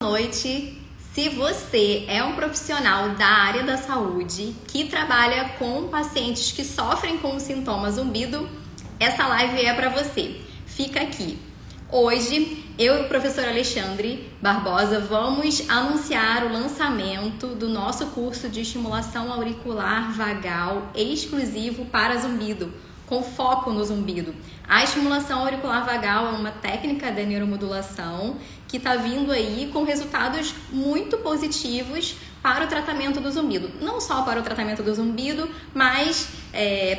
noite. Se você é um profissional da área da saúde que trabalha com pacientes que sofrem com o sintoma zumbido, essa live é para você. Fica aqui. Hoje, eu e o professor Alexandre Barbosa vamos anunciar o lançamento do nosso curso de estimulação auricular vagal exclusivo para zumbido, com foco no zumbido. A estimulação auricular vagal é uma técnica da neuromodulação que está vindo aí com resultados muito positivos para o tratamento do zumbido. Não só para o tratamento do zumbido, mas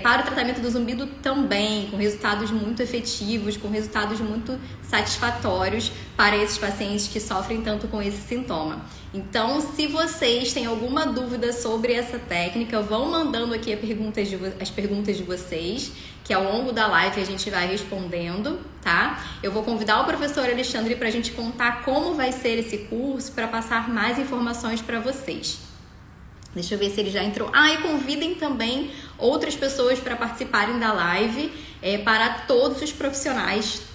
para o tratamento do zumbido também, com resultados muito efetivos, com resultados muito satisfatórios para esses pacientes que sofrem tanto com esse sintoma. Então, se vocês têm alguma dúvida sobre essa técnica, vão mandando aqui as perguntas de vocês, que ao longo da live a gente vai respondendo, tá? Eu vou convidar o professor Alexandre para a gente contar como vai ser esse curso, para passar mais informações para vocês. Deixa eu ver se ele já entrou. E convidem também outras pessoas para participarem da live, para todos os profissionais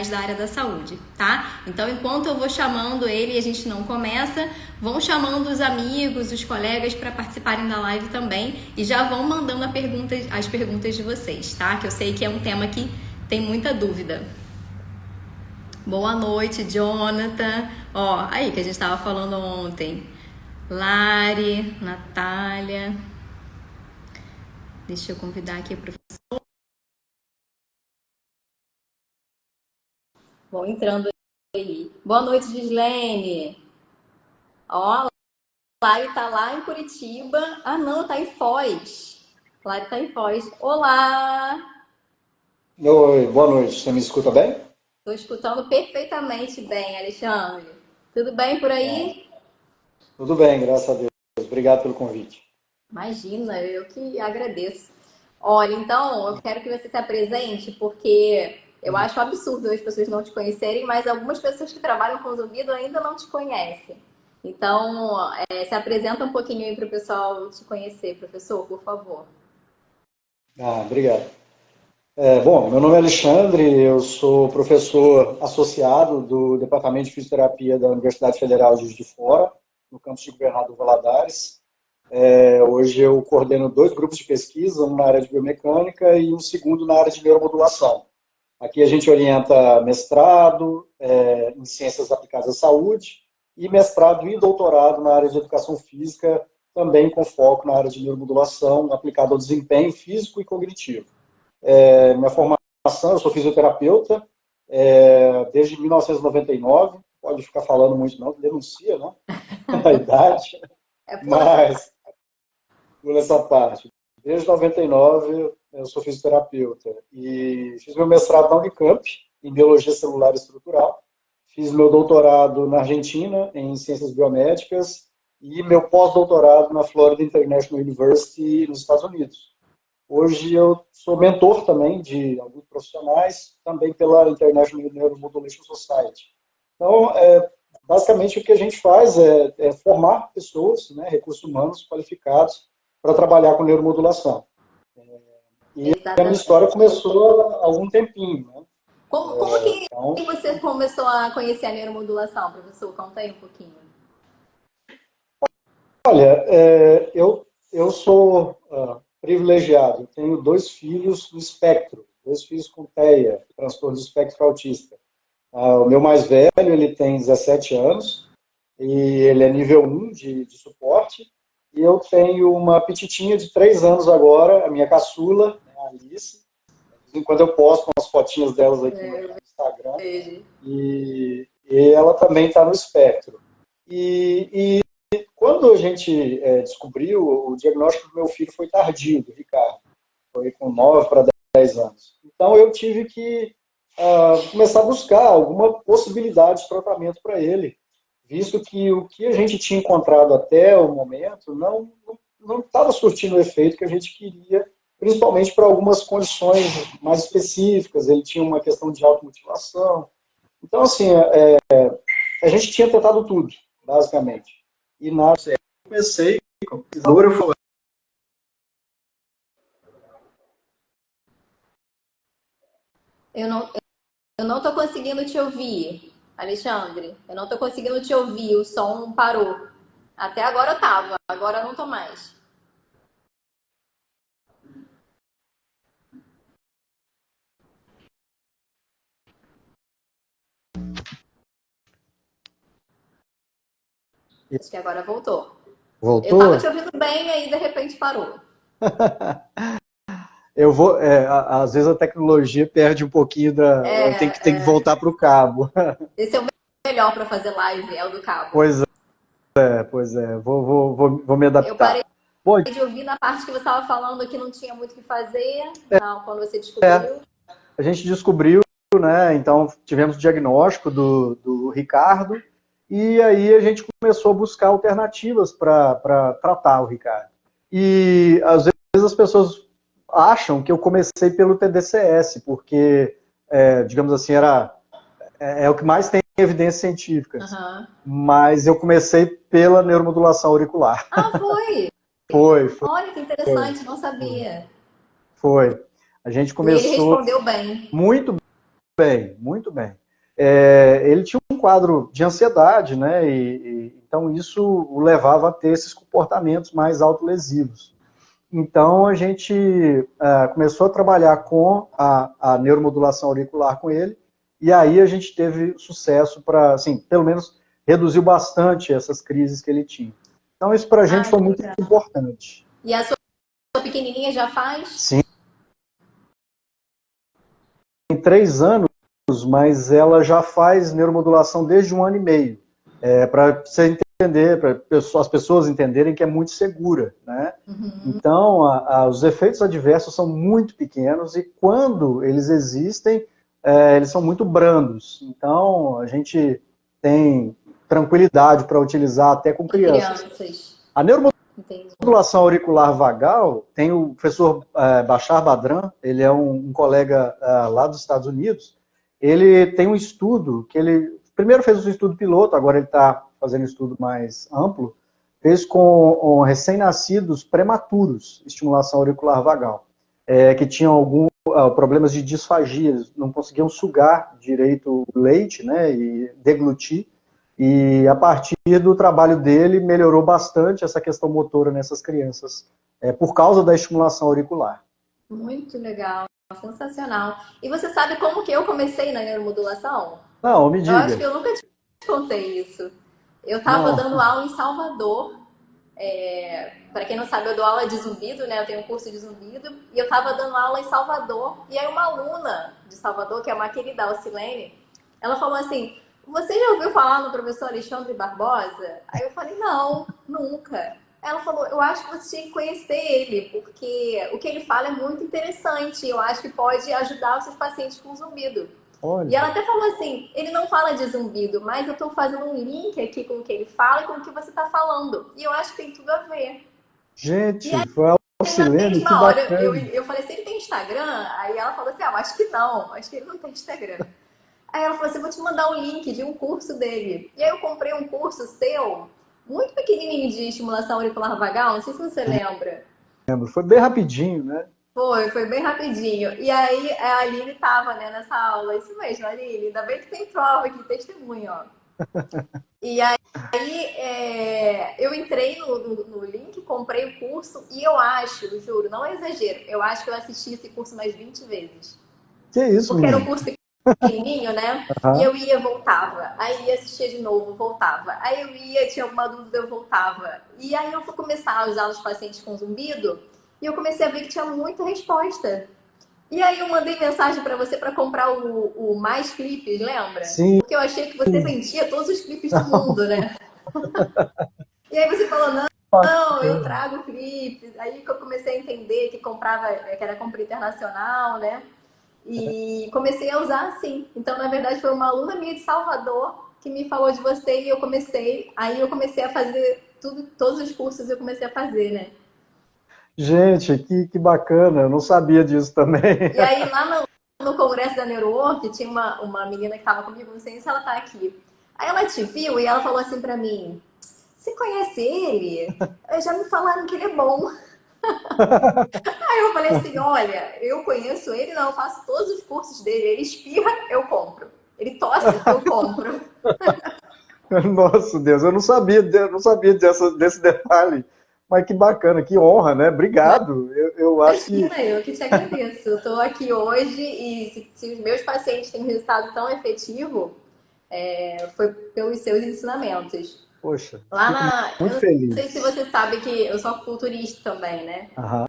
da área da saúde, tá? Então, enquanto eu vou chamando ele e a gente não começa, vão chamando os amigos, os colegas para participarem da live também e já vão mandando as perguntas de vocês, tá? Que eu sei que é um tema que tem muita dúvida. Boa noite, Jonathan. Aí que a gente estava falando ontem. Lari, Natália. Deixa eu convidar aqui o professor. Vão entrando aí. Boa noite, Gislene. Lari tá lá em Curitiba. Não, tá em Foz. Lari tá em Foz. Olá! Oi, boa noite. Você me escuta bem? Tô escutando perfeitamente bem, Alexandre. Tudo bem por Bom, aí? tudo bem, graças a Deus. Obrigado pelo convite. Imagina, eu que agradeço. Olha, então, eu quero que você se apresente, porque eu acho absurdo as pessoas não te conhecerem, mas algumas pessoas que trabalham com zumbido ainda não te conhecem. Então, se apresenta um pouquinho aí para o pessoal te conhecer, professor, por favor. Obrigado. Bom, meu nome é Alexandre, eu sou professor associado do Departamento de Fisioterapia da Universidade Federal de Juiz de Fora, no campus de Governador Valadares. Hoje eu coordeno 2 grupos de pesquisa, um na área de biomecânica e um segundo na área de neuromodulação. Aqui a gente orienta mestrado em ciências aplicadas à saúde e mestrado e doutorado na área de educação física, também com foco na área de neuromodulação aplicada ao desempenho físico e cognitivo. Minha formação, eu sou fisioterapeuta desde 1999, pode ficar falando muito não, denuncia, né? A idade, Pula essa parte. mas por essa parte. Desde 99 eu sou fisioterapeuta e fiz meu mestrado na Unicamp, em Biologia Celular e Estrutural. Fiz meu doutorado na Argentina, em Ciências Biomédicas, e meu pós-doutorado na Florida International University, nos Estados Unidos. Hoje eu sou mentor também de alguns profissionais, também pela International Neuromodulation Society. Então, basicamente o que a gente faz é formar pessoas, né, recursos humanos qualificados para trabalhar com neuromodulação. E a minha história Exatamente. começou há algum tempinho, né? Como que Então, você começou a conhecer a neuromodulação, professor? Conta aí um pouquinho. olha, eu sou privilegiado. Eu tenho 2 filhos no espectro, 2 filhos com TEA, transtorno do espectro autista. O meu mais velho, ele tem 17 anos, e ele é nível 1 de suporte, e eu tenho uma petitinha de 3 anos agora, a minha caçula, né, a Alice. De vez em quando eu posto umas fotinhas delas aqui no Instagram, Beijo. e ela também está no espectro. E quando a gente descobriu, o diagnóstico do meu filho foi tardio, do Ricardo, foi com 9 para 10 anos. Então eu tive que começar a buscar alguma possibilidade de tratamento para ele, visto que o que a gente tinha encontrado até o momento não estava surtindo o efeito que a gente queria, principalmente para algumas condições mais específicas. Ele tinha uma questão de automutilação. Então, assim, a gente tinha tentado tudo, basicamente. E na comecei com a pesquisadora, Eu não estou conseguindo te ouvir. Alexandre, eu não tô conseguindo te ouvir, o som parou. Até agora eu tava, agora eu não tô mais. Acho que agora voltou. Eu tava Voltou? te ouvindo bem, aí de repente parou. Eu vou, às vezes a tecnologia perde um pouquinho tem que voltar para o cabo. Esse é o melhor pra fazer live, é o do cabo. Pois pois é, vou me Eu parei adaptar. Bom, de ouvir na parte que você estava falando que não tinha muito o que fazer, quando você descobriu. a gente descobriu, né? Então tivemos o diagnóstico do Ricardo e aí a gente começou a buscar alternativas para tratar o Ricardo. E às vezes as pessoas acham que eu comecei pelo TDCS, porque, digamos assim, é o que mais tem evidências científicas. Uhum. Mas eu comecei pela neuromodulação auricular. Ah, foi! Foi, foi, Olha que interessante, não sabia. foi. A gente E ele começou respondeu bem. muito bem, muito bem. Ele tinha um quadro de ansiedade, né? Então isso o levava a ter esses comportamentos mais autolesivos. Então a gente começou a trabalhar com a neuromodulação auricular com ele, e aí a gente teve sucesso para, assim, pelo menos reduziu bastante essas crises que ele tinha. Então isso para a gente Ah, foi que muito legal. importante. E a sua pequenininha já faz? Sim, tem 3 anos, mas ela já faz neuromodulação desde 1 ano e meio. Para você entender, para as pessoas entenderem que é muito segura, né? Então, os efeitos adversos são muito pequenos e quando eles existem, eles são muito brandos. Então, a gente tem tranquilidade para utilizar até com Em crianças. crianças. A Entendi. neuromodulação auricular vagal tem o professor Bachar Badran, ele é um colega lá dos Estados Unidos. Ele tem um estudo que ele primeiro fez um estudo piloto, agora ele está fazendo um estudo mais amplo, fez com recém-nascidos prematuros, estimulação auricular vagal, que tinham alguns problemas de disfagia, não conseguiam sugar direito o leite, né, e deglutir, e a partir do trabalho dele melhorou bastante essa questão motora nessas crianças, por causa da estimulação auricular. Muito legal. Sensacional. E você sabe como que eu comecei na neuromodulação? Não, me Eu acho diga. que eu nunca te contei isso. Eu estava Não. dando aula em Salvador. Para quem não sabe, eu dou aula de zumbido, né? Eu tenho um curso de zumbido. E eu estava dando aula em Salvador. E aí uma aluna de Salvador, que é uma querida Alcilene, ela falou assim: você já ouviu falar no professor Alexandre Barbosa? Aí eu falei: não, nunca. Ela falou: eu acho que você tinha que conhecer ele, porque o que ele fala é muito interessante. Eu acho que pode ajudar os seus pacientes com zumbido. E Olha, ela até falou assim: ele não fala de zumbido, mas eu tô fazendo um link aqui com o que ele fala e com o que você tá falando. E eu acho que tem tudo a ver. E gente, foi a aí, na Alcilene, que mesma hora, bacana. eu falei assim: ele tem Instagram? Aí ela falou assim: ah, acho que não, acho que ele não tem Instagram. Aí ela falou assim: vou te mandar um link de um curso dele. E aí eu comprei um curso seu, muito pequenininho, de estimulação auricular vagal, não sei se você lembra. Foi bem rapidinho, né? Foi bem rapidinho. E aí a Aline tava, né, nessa aula. Isso mesmo, Aline. Ainda bem que tem prova aqui, testemunho, ó. E aí eu entrei no link, comprei o curso e eu acho, juro, não é exagero, eu acho que eu assisti esse curso mais 20 vezes. Que isso, Porque era um menino? curso pequenininho, né? E Aham. eu ia, voltava. Aí ia assistir de novo, voltava. Aí eu ia, tinha alguma dúvida, eu voltava. E aí eu fui começar a usar os pacientes com zumbido e eu comecei a ver que tinha muita resposta. E aí eu mandei mensagem para você para comprar o Mais Clipes, lembra? Sim. Porque eu achei que você vendia todos os clipes do mundo, né? E aí você falou: não, eu trago clipes. Aí que eu comecei a entender que comprava, que era compra internacional, né? E comecei a usar assim. Então, na verdade, foi uma aluna minha de Salvador que me falou de você e eu comecei. Aí eu comecei a fazer tudo, todos os cursos eu comecei a fazer, né? Gente, que bacana, eu não sabia disso também. E aí lá no congresso da Neurowork tinha uma menina que estava comigo, não sei se ela tá aqui. Aí ela te viu e ela falou assim para mim: você conhece ele? Já me falaram que ele é bom. Aí eu falei assim: olha, eu conheço ele, não, eu faço todos os cursos dele, ele espirra, eu compro. Ele tosse, eu compro. Nossa, Deus, eu não sabia desse detalhe. Mas que bacana, que honra, né? Obrigado. Eu acho que. Imagina, eu que te agradeço. Eu estou aqui hoje e se os meus pacientes têm um resultado tão efetivo, foi pelos seus ensinamentos. Poxa, Lá fico eu muito não sei se feliz. você sabe que eu sou acupunturista também, né? Aham.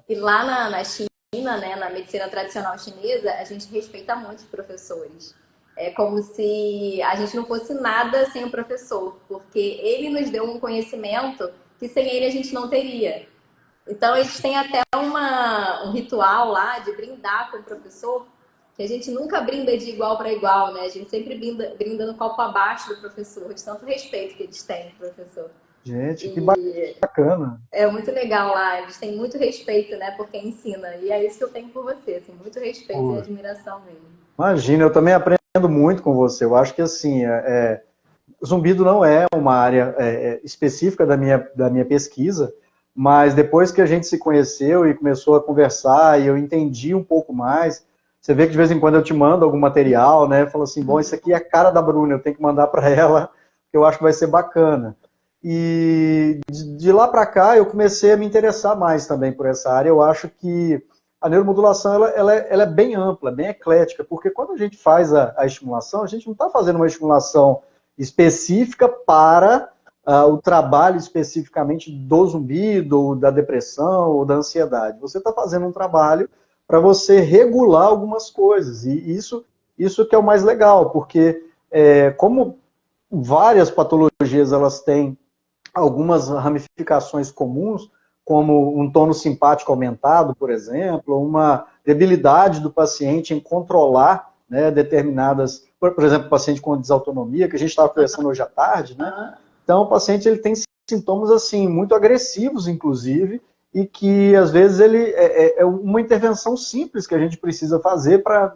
E lá na China, né, na medicina tradicional chinesa, a gente respeita muito os professores. É como se a gente não fosse nada sem o professor, porque ele nos deu um conhecimento que sem ele a gente não teria. Então, eles têm até um ritual lá de brindar com o professor, que a gente nunca brinda de igual para igual, né? A gente sempre brinda no copo abaixo do professor, de tanto respeito que eles têm, professor. Gente, que E bacana. é muito legal lá, eles têm muito respeito, né, por quem ensina. E é isso que eu tenho por você, assim, muito respeito e Pô, admiração mesmo. imagina, eu também aprendo muito com você. Eu acho que assim, zumbido não é uma área específica da minha pesquisa, mas depois que a gente se conheceu e começou a conversar e eu entendi um pouco mais, você vê que de vez em quando eu te mando algum material, né? Falo assim, bom, isso aqui é a cara da Bruna, eu tenho que mandar para ela, que eu acho que vai ser bacana. E de lá para cá eu comecei a me interessar mais também por essa área. Eu acho que a neuromodulação ela é bem ampla, bem eclética, porque quando a gente faz a estimulação, a gente não está fazendo uma estimulação específica para o trabalho especificamente do zumbido, ou da depressão, ou da ansiedade. Você está fazendo um trabalho para você regular algumas coisas. E isso que é o mais legal, porque como várias patologias elas têm algumas ramificações comuns, como um tono simpático aumentado, por exemplo, uma debilidade do paciente em controlar, né, determinadas, por exemplo, o paciente com desautonomia, que a gente estava conversando hoje à tarde, né? Então, o paciente ele tem sintomas assim muito agressivos, inclusive, e que às vezes ele é uma intervenção simples que a gente precisa fazer para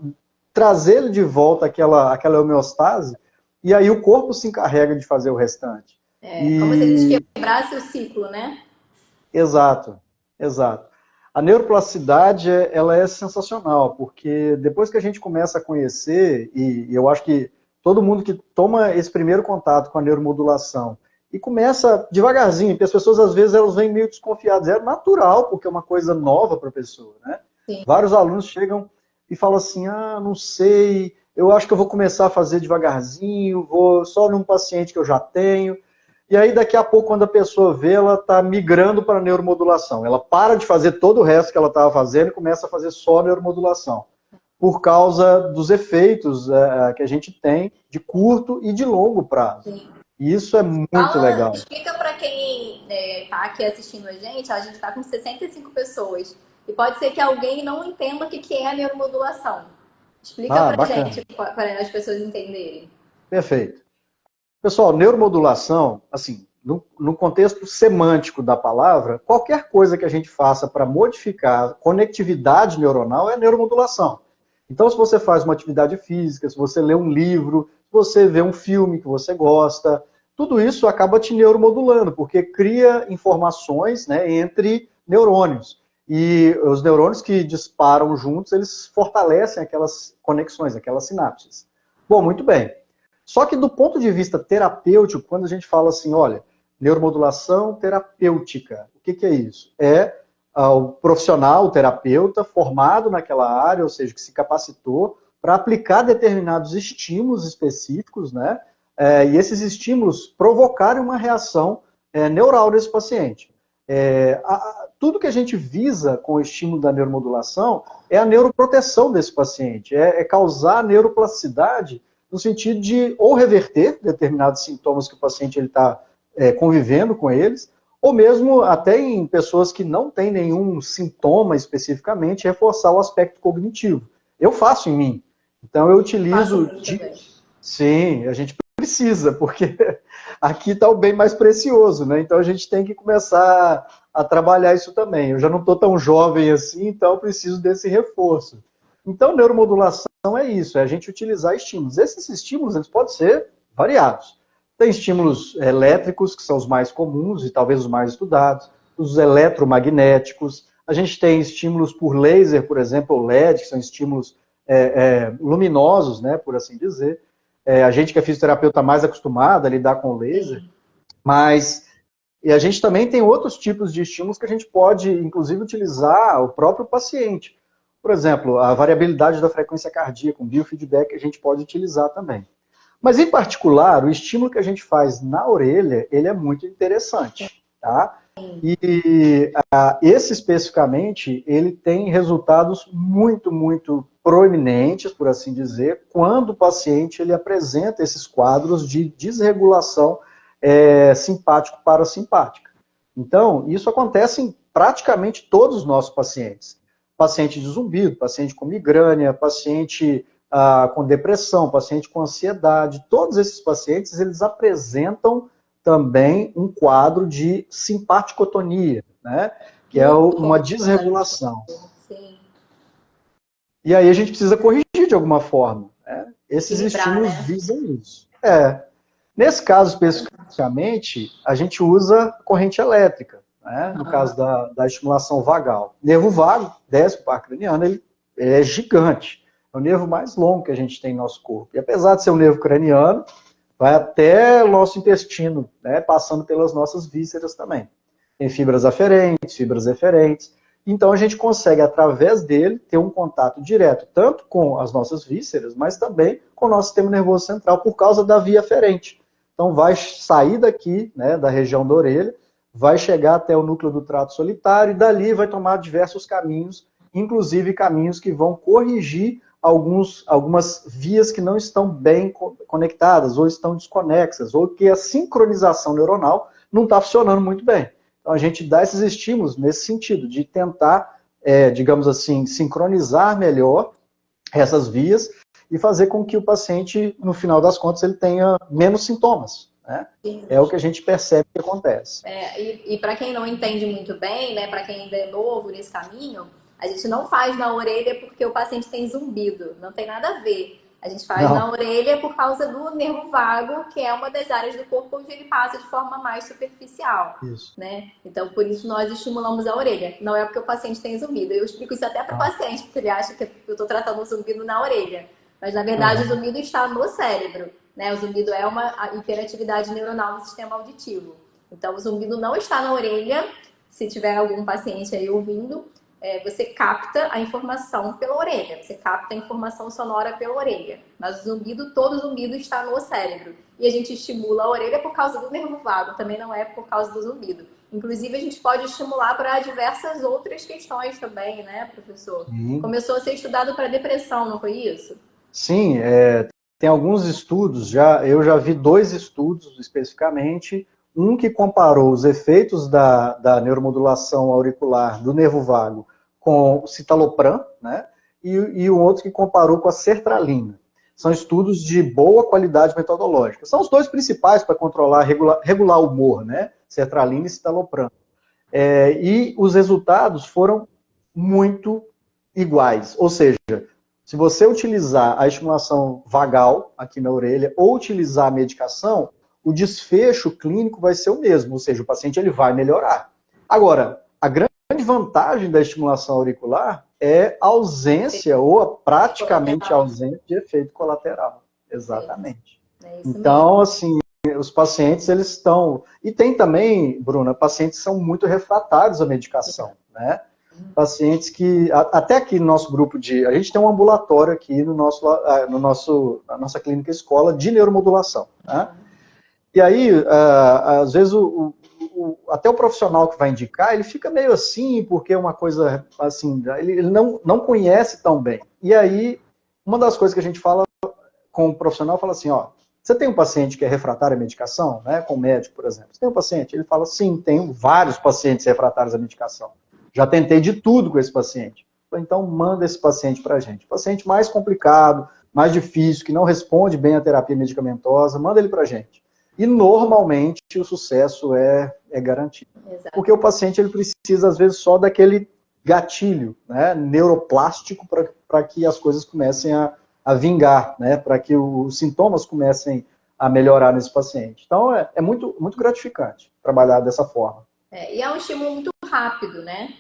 trazer ele de volta àquela homeostase, e aí o corpo se encarrega de fazer o restante. É como se a gente E quebrasse o ciclo, né? exato, exato. A neuroplasticidade, ela é sensacional, porque depois que a gente começa a conhecer, e eu acho que todo mundo que toma esse primeiro contato com a neuromodulação e começa devagarzinho, porque as pessoas às vezes elas vêm meio desconfiadas, é natural, porque é uma coisa nova para a pessoa, né? Sim. Vários alunos chegam e falam assim, não sei, eu acho que eu vou começar a fazer devagarzinho, vou só num paciente que eu já tenho. E aí, daqui a pouco, quando a pessoa vê, ela está migrando para a neuromodulação. Ela para de fazer todo o resto que ela estava fazendo e começa a fazer só neuromodulação. Por causa dos efeitos que a gente tem de curto e de longo prazo. Sim. E isso é muito Fala, legal. explica para quem está aqui assistindo a gente está com 65 pessoas. E pode ser que alguém não entenda o que é a neuromodulação. Explica Ah, para bacana. gente, para as pessoas entenderem. Perfeito. Pessoal, neuromodulação, assim, no contexto semântico da palavra, qualquer coisa que a gente faça para modificar a conectividade neuronal é neuromodulação. Então, se você faz uma atividade física, se você lê um livro, se você vê um filme que você gosta, tudo isso acaba te neuromodulando, porque cria informações, né, entre neurônios. E os neurônios que disparam juntos, eles fortalecem aquelas conexões, aquelas sinapses. Bom, muito bem. Só que do ponto de vista terapêutico, quando a gente fala assim, olha, neuromodulação terapêutica, o que é isso? É o profissional, o terapeuta, formado naquela área, ou seja, que se capacitou para aplicar determinados estímulos específicos, né? E esses estímulos provocarem uma reação neural desse paciente. Tudo que a gente visa com o estímulo da neuromodulação é a neuroproteção desse paciente, é causar neuroplasticidade no sentido de ou reverter determinados sintomas que o paciente está convivendo com eles, ou mesmo até em pessoas que não têm nenhum sintoma especificamente, reforçar o aspecto cognitivo. Eu faço em mim. Então eu Faço utilizo também. Sim, a gente precisa, porque aqui está o bem mais precioso, né? Então a gente tem que começar a trabalhar isso também. Eu já não estou tão jovem assim, então eu preciso desse reforço. Então, neuromodulação é isso, é a gente utilizar estímulos. Esses estímulos eles podem ser variados. Tem estímulos elétricos, que são os mais comuns e talvez os mais estudados, os eletromagnéticos. A gente tem estímulos por laser, por exemplo, ou LED, que são estímulos luminosos, né, por assim dizer. A gente que é fisioterapeuta mais acostumado a lidar com laser, mas e a gente também tem outros tipos de estímulos que a gente pode, inclusive, utilizar o próprio paciente. Por exemplo, a variabilidade da frequência cardíaca, um biofeedback que a gente pode utilizar também. Mas, em particular, o estímulo que a gente faz na orelha, ele é muito interessante, tá? E esse, especificamente, ele tem resultados muito, muito proeminentes, por assim dizer, quando o paciente ele apresenta esses quadros de desregulação simpático-parasimpática. Então, isso acontece em praticamente todos os nossos pacientes. Paciente de zumbido, paciente com migrânia, paciente com depressão, paciente com ansiedade, todos esses pacientes, eles apresentam também um quadro de simpaticotonia, né? Que é uma desregulação. Sim. E aí a gente precisa corrigir de alguma forma, né? Esses estímulos visam isso. Nesse caso especificamente, a gente usa corrente elétrica, né? No caso da estimulação vagal. Nervo vago, décimo par craniano, ele é gigante. É o nervo mais longo que a gente tem no nosso corpo. E apesar de ser um nervo craniano, vai até o nosso intestino, né, passando pelas nossas vísceras também. Tem fibras aferentes, fibras eferentes. Então a gente consegue, através dele, ter um contato direto, tanto com as nossas vísceras, mas também com o nosso sistema nervoso central, por causa da via aferente. Então vai sair daqui, né, da região da orelha, vai chegar até o núcleo do trato solitário, e dali vai tomar diversos caminhos, inclusive caminhos que vão corrigir algumas vias que não estão bem conectadas, ou estão desconexas, ou que a sincronização neuronal não está funcionando muito bem. Então a gente dá esses estímulos nesse sentido, de tentar, digamos assim, sincronizar melhor essas vias e fazer com que o paciente, no final das contas, ele tenha menos sintomas, né? É o que a gente percebe que acontece. E para quem não entende muito bem, né, para quem ainda é novo nesse caminho, a gente não faz na orelha porque o paciente tem zumbido, não tem nada a ver. A gente faz na orelha por causa do nervo vago, que é uma das áreas do corpo onde ele passa de forma mais superficial. Isso. Né? Então, por isso nós estimulamos a orelha. Não é porque o paciente tem zumbido. Eu explico isso até para o paciente, porque ele acha que eu estou tratando o zumbido na orelha. Mas, na verdade, o zumbido está no cérebro. Né? O zumbido é uma hiperatividade neuronal do sistema auditivo. Então, o zumbido não está na orelha. Se tiver algum paciente aí ouvindo, você capta a informação pela orelha, você capta a informação sonora pela orelha. Mas o zumbido, todo zumbido está no cérebro. E a gente estimula a orelha por causa do nervo vago, também não é por causa do zumbido. Inclusive, a gente pode estimular para diversas outras questões também, né, professor? Começou a ser estudado para depressão, não foi isso? Sim, tem alguns estudos, eu já vi 2 estudos especificamente, um que comparou os efeitos da neuromodulação auricular do nervo vago com o citalopram, né? E um outro que comparou com a sertralina. São estudos de boa qualidade metodológica. São os 2 principais para controlar, regular o humor, né? Sertralina e citalopram. E os resultados foram muito iguais. Ou seja, se você utilizar a estimulação vagal aqui na orelha ou utilizar a medicação, o desfecho clínico vai ser o mesmo, ou seja, o paciente ele vai melhorar. Agora, a grande vantagem da estimulação auricular é a ausência ou praticamente ausência de efeito colateral. Exatamente. Então, assim, os pacientes, eles estão... E tem também, Bruna, pacientes que são muito refratários à medicação, né? Pacientes que... Até aqui no nosso grupo de... A gente tem um ambulatório aqui na nossa clínica escola de neuromodulação, né? E aí, às vezes, até o profissional que vai indicar, ele fica meio assim, porque é uma coisa assim, ele não conhece tão bem. E aí, uma das coisas que a gente fala com o profissional, fala assim, ó, você tem um paciente que é refratário à medicação, né, com o médico, por exemplo. Você tem um paciente? Ele fala, sim, tenho vários pacientes refratários à medicação. Já tentei de tudo com esse paciente. Então, manda esse paciente pra gente. O paciente mais complicado, mais difícil, que não responde bem à terapia medicamentosa, manda ele pra gente. E, normalmente, o sucesso é garantido. Exato. Porque o paciente ele precisa, às vezes, só daquele gatilho, né, neuroplástico para que as coisas comecem a vingar, né, para que os sintomas comecem a melhorar nesse paciente. Então, é muito, muito gratificante trabalhar dessa forma. E é um estímulo muito rápido, né?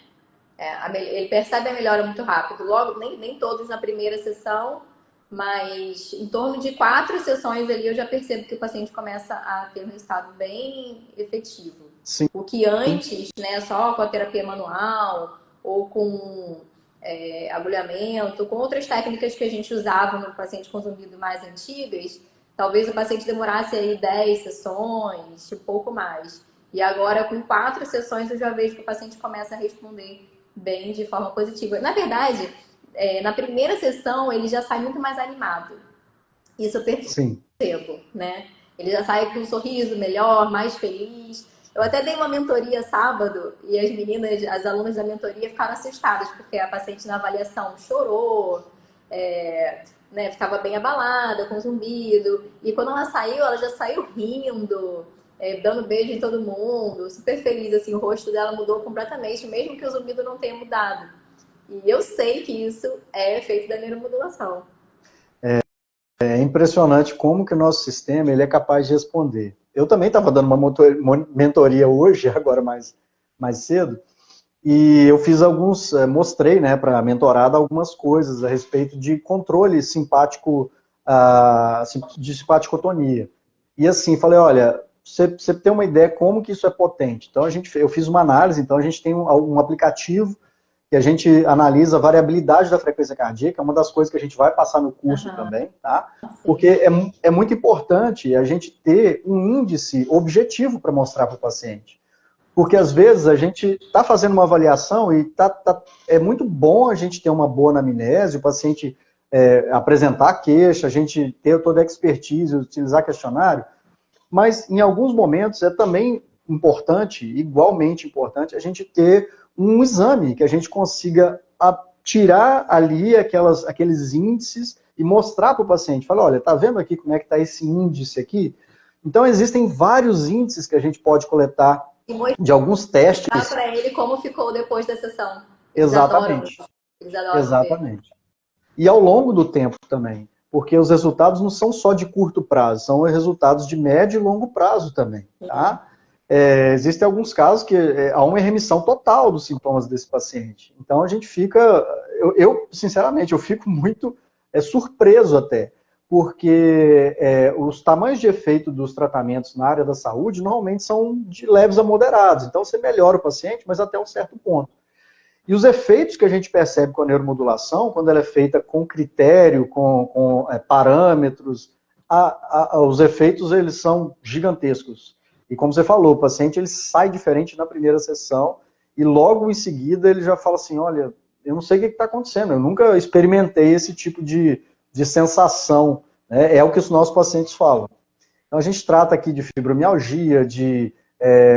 Ele percebe a melhora muito rápido. Logo, nem todos na primeira sessão, mas em torno de 4 sessões ali eu já percebo que o paciente começa a ter um resultado bem efetivo. Sim. O que antes, né, só com a terapia manual ou com agulhamento, com outras técnicas que a gente usava no paciente com zumbido mais antigas, talvez o paciente demorasse aí 10 sessões, um pouco mais. E agora, com 4 sessões, eu já vejo que o paciente começa a responder bem, de forma positiva. Na verdade, na primeira sessão, ele já sai muito mais animado. Isso eu percebo, né? Ele já sai com um sorriso melhor, mais feliz. Eu até dei uma mentoria sábado e as meninas, as alunas da mentoria ficaram assustadas, porque a paciente na avaliação chorou, né, ficava bem abalada, com zumbido. E quando ela já saiu rindo, dando beijo em todo mundo, super feliz, assim, o rosto dela mudou completamente, mesmo que o zumbido não tenha mudado. E eu sei que isso é efeito da neuromodulação. É impressionante como que o nosso sistema ele é capaz de responder. Eu também estava dando uma mentoria hoje, agora mais cedo, e eu fiz mostrei, né, para a mentorada algumas coisas a respeito de controle simpático, de simpaticotonia. E assim, falei, olha, você tem uma ideia como que isso é potente. Então eu fiz uma análise, então a gente tem um aplicativo que a gente analisa a variabilidade da frequência cardíaca, é uma das coisas que a gente vai passar no curso também, tá? Porque é muito importante a gente ter um índice objetivo para mostrar para o paciente. Porque às vezes a gente está fazendo uma avaliação e é muito bom a gente ter uma boa anamnese, o paciente apresentar a queixa, a gente ter toda a expertise, utilizar questionário, mas em alguns momentos é também importante, igualmente importante, a gente ter um exame que a gente consiga tirar ali aqueles índices e mostrar para o paciente. Fala, olha, tá vendo aqui como é que está esse índice aqui? Então existem vários índices que a gente pode coletar de alguns testes. Mostrar para ele como ficou depois da sessão. Exatamente. Eles adoram Exatamente. Ver. E ao longo do tempo também. Porque os resultados não são só de curto prazo, são resultados de médio e longo prazo também, tá? Existem alguns casos que há uma remissão total dos sintomas desse paciente. Então a gente fica, sinceramente, eu fico muito surpreso até, porque os tamanhos de efeito dos tratamentos na área da saúde normalmente são de leves a moderados. Então você melhora o paciente, mas até um certo ponto. E os efeitos que a gente percebe com a neuromodulação, quando ela é feita com critério, com parâmetros, os efeitos eles são gigantescos. E como você falou, o paciente ele sai diferente na primeira sessão e logo em seguida ele já fala assim, olha, eu não sei o que está acontecendo, eu nunca experimentei esse tipo de sensação. Né? É o que os nossos pacientes falam. Então a gente trata aqui de fibromialgia, de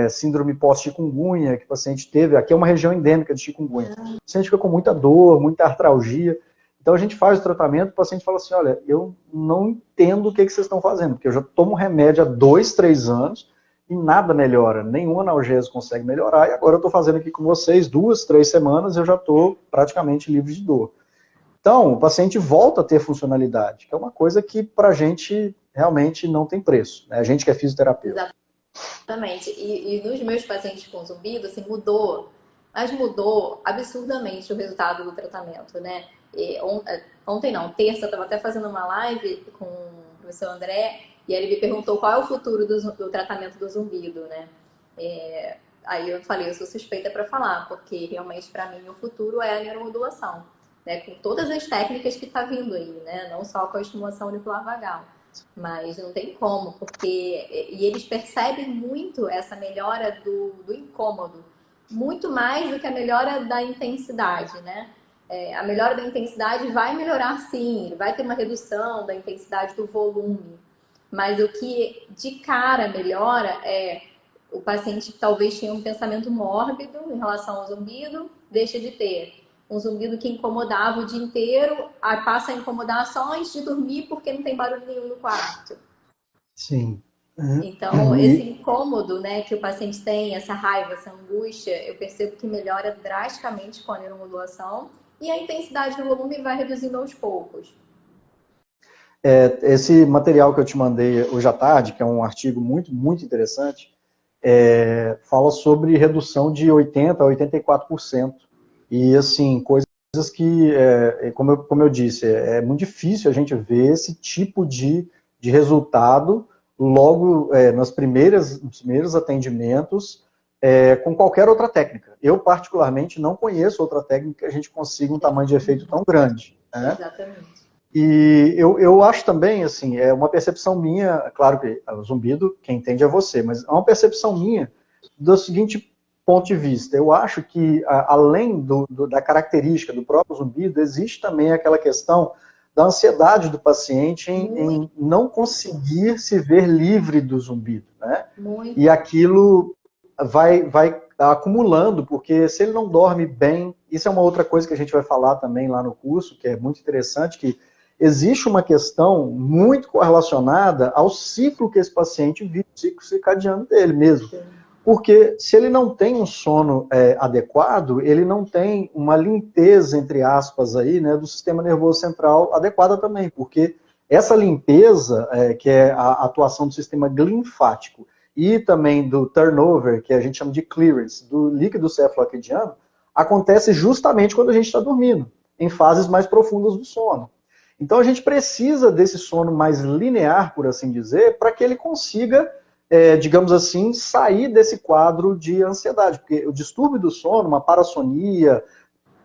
síndrome pós-chikungunya, que o paciente teve, aqui é uma região endêmica de chikungunya. O paciente fica com muita dor, muita artralgia. Então a gente faz o tratamento, o paciente fala assim, olha, eu não entendo o que vocês estão fazendo, porque eu já tomo remédio há 2, 3 anos e nada melhora, nenhum analgésico consegue melhorar, e agora eu estou fazendo aqui com vocês 2, 3 semanas, eu já estou praticamente livre de dor. Então, o paciente volta a ter funcionalidade, que é uma coisa que para a gente realmente não tem preço, né? A gente que é fisioterapeuta. Exatamente. E nos meus pacientes com zumbido, assim, mudou. Mas mudou absurdamente o resultado do tratamento, né? Ontem não, terça, eu estava até fazendo uma live com o professor André, e ele me perguntou qual é o futuro do tratamento do zumbido, né? Aí eu falei, eu sou suspeita para falar, porque realmente para mim o futuro é a neuromodulação, né? Com todas as técnicas que tá vindo aí, né? Não só com a estimulação auricular vagal. Mas não tem como, porque e eles percebem muito essa melhora do incômodo, muito mais do que a melhora da intensidade, né? A melhora da intensidade vai melhorar sim, vai ter uma redução da intensidade do volume, mas o que de cara melhora é o paciente que talvez tinha um pensamento mórbido em relação ao zumbido, deixa de ter. Um zumbido que incomodava o dia inteiro, passa a incomodar só antes de dormir porque não tem barulho nenhum no quarto. Sim. Então, esse incômodo, né, que o paciente tem, essa raiva, essa angústia, eu percebo que melhora drasticamente com a neuromodulação e a intensidade do volume vai reduzindo aos poucos. Esse material que eu te mandei hoje à tarde, que é um artigo muito, muito interessante, fala sobre redução de 80% a 84% E, assim, coisas que, como eu disse, é muito difícil a gente ver esse tipo de resultado logo nos primeiros atendimentos com qualquer outra técnica. Eu, particularmente, não conheço outra técnica que a gente consiga um tamanho de efeito tão grande, né? Exatamente. E eu acho também, assim, é uma percepção minha, claro que o zumbido, quem entende é você, mas é uma percepção minha do seguinte ponto de vista. Eu acho que, além da característica do próprio zumbido, existe também aquela questão da ansiedade do paciente em não conseguir se ver livre do zumbido, né? Muito. E aquilo vai acumulando, porque se ele não dorme bem, isso é uma outra coisa que a gente vai falar também lá no curso, que é muito interessante, que existe uma questão muito correlacionada ao ciclo que esse paciente vive, o ciclo circadiano dele mesmo. Porque se ele não tem um sono adequado, ele não tem uma limpeza, entre aspas, aí, né, do sistema nervoso central adequada também, porque essa limpeza, que é a atuação do sistema linfático, e também do turnover, que a gente chama de clearance, do líquido cefaloquidiano, acontece justamente quando a gente está dormindo, em fases mais profundas do sono. Então a gente precisa desse sono mais linear, por assim dizer, para que ele consiga, digamos assim, sair desse quadro de ansiedade. Porque o distúrbio do sono, uma parassonia,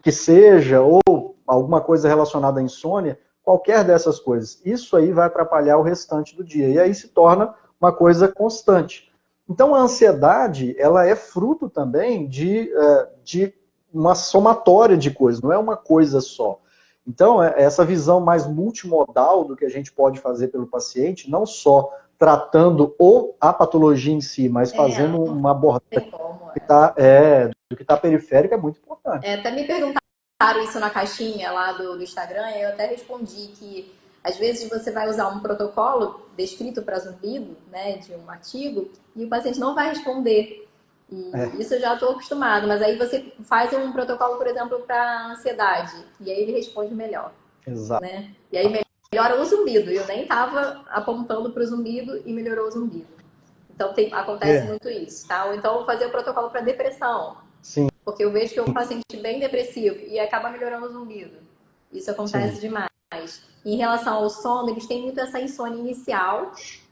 que seja, ou alguma coisa relacionada à insônia, qualquer dessas coisas, isso aí vai atrapalhar o restante do dia. E aí se torna uma coisa constante. Então a ansiedade, ela é fruto também de uma somatória de coisas, não é uma coisa só. Então, essa visão mais multimodal do que a gente pode fazer pelo paciente, não só tratando a patologia em si, mas fazendo uma abordagem do que está periférico é muito importante. Até me perguntaram isso na caixinha lá do Instagram, e eu até respondi que às vezes você vai usar um protocolo descrito para zumbido, né, de um artigo, e o paciente não vai responder. E isso eu já estou acostumado, mas aí você faz um protocolo, por exemplo, para ansiedade, e aí ele responde melhor. Exato. Né? E aí melhora o zumbido. Eu nem estava apontando para o zumbido e melhorou o zumbido. Então acontece muito isso, tá? Ou então fazer o protocolo para depressão. Sim. Porque eu vejo que é um paciente bem depressivo e acaba melhorando o zumbido. Isso acontece demais. Em relação ao sono, eles têm muito essa insônia inicial,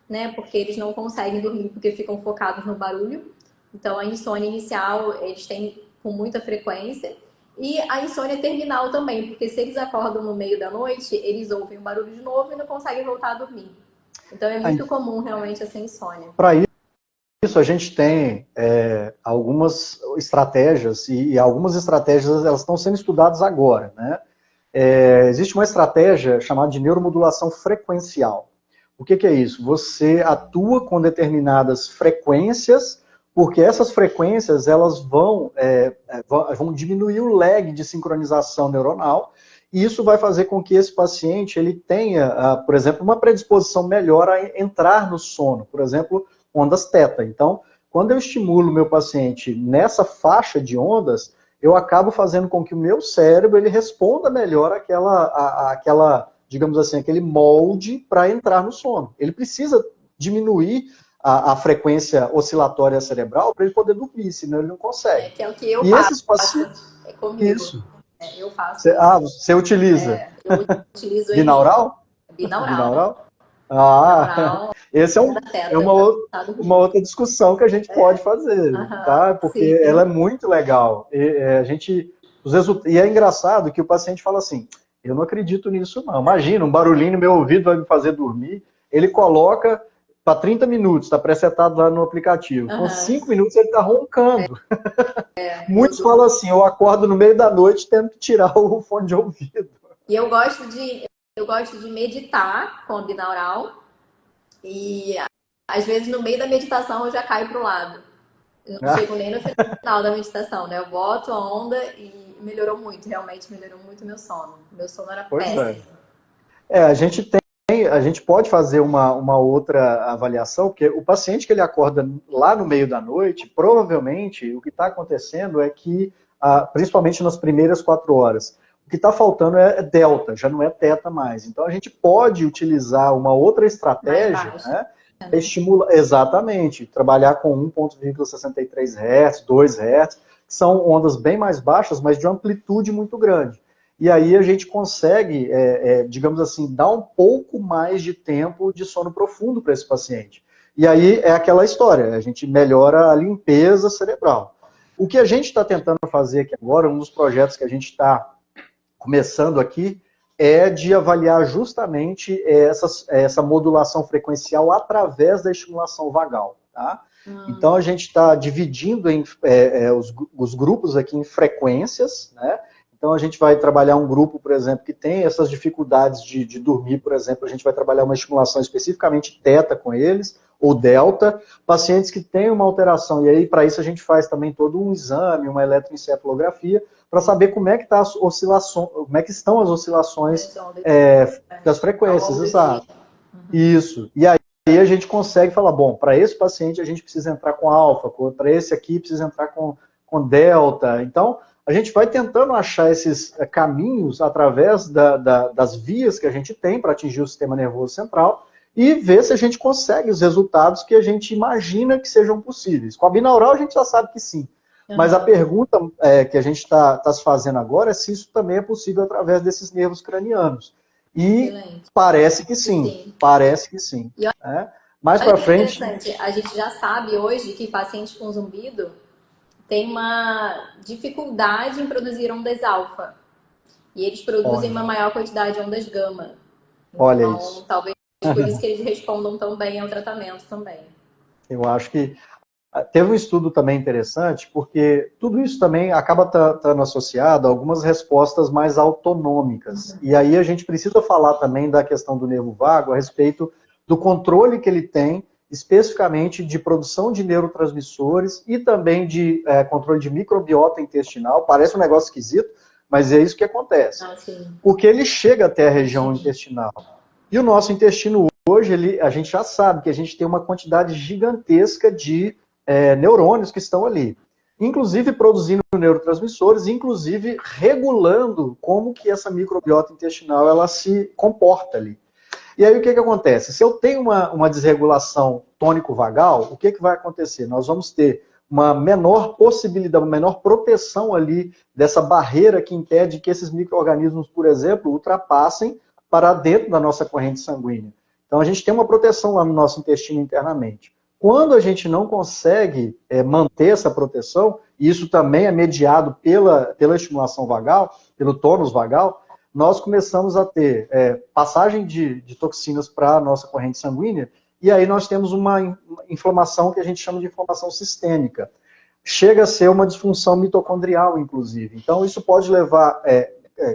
né? Porque eles não conseguem dormir porque ficam focados no barulho. Então, a insônia inicial eles têm com muita frequência. E a insônia terminal também, porque se eles acordam no meio da noite, eles ouvem o barulho de novo e não conseguem voltar a dormir. Então, é muito comum realmente essa insônia. Para isso, a gente tem algumas estratégias, e algumas estratégias elas estão sendo estudadas agora, né? Existe uma estratégia chamada de neuromodulação frequencial. O que é isso? Você atua com determinadas frequências, porque essas frequências elas vão diminuir o lag de sincronização neuronal, e isso vai fazer com que esse paciente ele tenha, por exemplo, uma predisposição melhor a entrar no sono, por exemplo, ondas teta. Então, quando eu estimulo o meu paciente nessa faixa de ondas, eu acabo fazendo com que o meu cérebro ele responda melhor aquela, digamos assim, aquele molde para entrar no sono. Ele precisa diminuir a frequência oscilatória cerebral para ele poder dormir, senão ele não consegue. Que é o que eu faço. Esses pacientes... comigo. Isso. Eu faço isso. Você utiliza? Eu utilizo ele. Binaural? Binaural. Binaural. Esse é uma outra discussão que a gente pode fazer, tá? Porque ela é muito legal. E é engraçado que o paciente fala assim, eu não acredito nisso não. Imagina, um barulhinho no meu ouvido vai me fazer dormir. Ele coloca para 30 minutos, está presetado lá no aplicativo. Com 5 minutos ele está roncando. Muitos falam assim, eu acordo no meio da noite tendo que tirar o fone de ouvido. E eu gosto de meditar com o binaural. E às vezes no meio da meditação eu já caio pro lado. Eu não chego nem no final da meditação, né? Eu boto a onda e melhorou muito, realmente melhorou muito meu sono. Meu sono era péssimo. A gente pode fazer uma outra avaliação, porque o paciente que ele acorda lá no meio da noite, provavelmente o que está acontecendo é que, principalmente nas primeiras 4 horas, o que está faltando é delta, já não é teta mais. Então a gente pode utilizar uma outra estratégia, né? Exatamente, trabalhar com 1,63 Hz, 2 Hz, que são ondas bem mais baixas, mas de uma amplitude muito grande. E aí a gente consegue, digamos assim, dar um pouco mais de tempo de sono profundo para esse paciente. E aí é aquela história, a gente melhora a limpeza cerebral. O que a gente está tentando fazer aqui agora, um dos projetos que a gente está começando aqui, é de avaliar justamente essa modulação frequencial através da estimulação vagal. Tá? Então a gente está dividindo os grupos aqui em frequências, né? Então a gente vai trabalhar um grupo, por exemplo, que tem essas dificuldades de dormir, por exemplo, a gente vai trabalhar uma estimulação especificamente teta com eles, ou delta, pacientes que têm uma alteração, e aí para isso a gente faz também todo um exame, uma eletroencefalografia, para saber como é que tá as oscilações, como é que estão as oscilações das frequências, exato. Isso. E aí a gente consegue falar, bom, para esse paciente a gente precisa entrar com alfa, para esse aqui precisa entrar com delta. Então, a gente vai tentando achar esses caminhos através das vias que a gente tem para atingir o sistema nervoso central e ver se a gente consegue os resultados que a gente imagina que sejam possíveis. Com a binaural a gente já sabe que sim. Mas a pergunta que a gente está se fazendo agora é se isso também é possível através desses nervos cranianos. E excelente. Parece que sim. Parece que sim. Mais para frente... Interessante, a gente já sabe hoje que pacientes com zumbido tem uma dificuldade em produzir ondas alfa. E eles produzem uma maior quantidade de ondas gama. Olha então, isso. Talvez por isso que eles respondam tão bem ao tratamento também. Eu acho que teve um estudo também interessante, porque tudo isso também acaba estando associado a algumas respostas mais autonômicas. E aí a gente precisa falar também da questão do nervo vago a respeito do controle que ele tem especificamente de produção de neurotransmissores e também de controle de microbiota intestinal. Parece um negócio esquisito, mas é isso que acontece. Porque ele chega até a região intestinal. E o nosso intestino hoje, a gente já sabe que a gente tem uma quantidade gigantesca de neurônios que estão ali. Inclusive produzindo neurotransmissores, inclusive regulando como que essa microbiota intestinal ela se comporta ali. E aí o que acontece? Se eu tenho uma desregulação tônico-vagal, o que vai acontecer? Nós vamos ter uma menor possibilidade, uma menor proteção ali dessa barreira que impede que esses micro-organismos, por exemplo, ultrapassem para dentro da nossa corrente sanguínea. Então a gente tem uma proteção lá no nosso intestino internamente. Quando a gente não consegue manter essa proteção, e isso também é mediado pela estimulação vagal, pelo tônus vagal, nós começamos a ter passagem de toxinas para a nossa corrente sanguínea, e aí nós temos uma inflamação que a gente chama de inflamação sistêmica. Chega a ser uma disfunção mitocondrial, inclusive. Então, isso pode levar,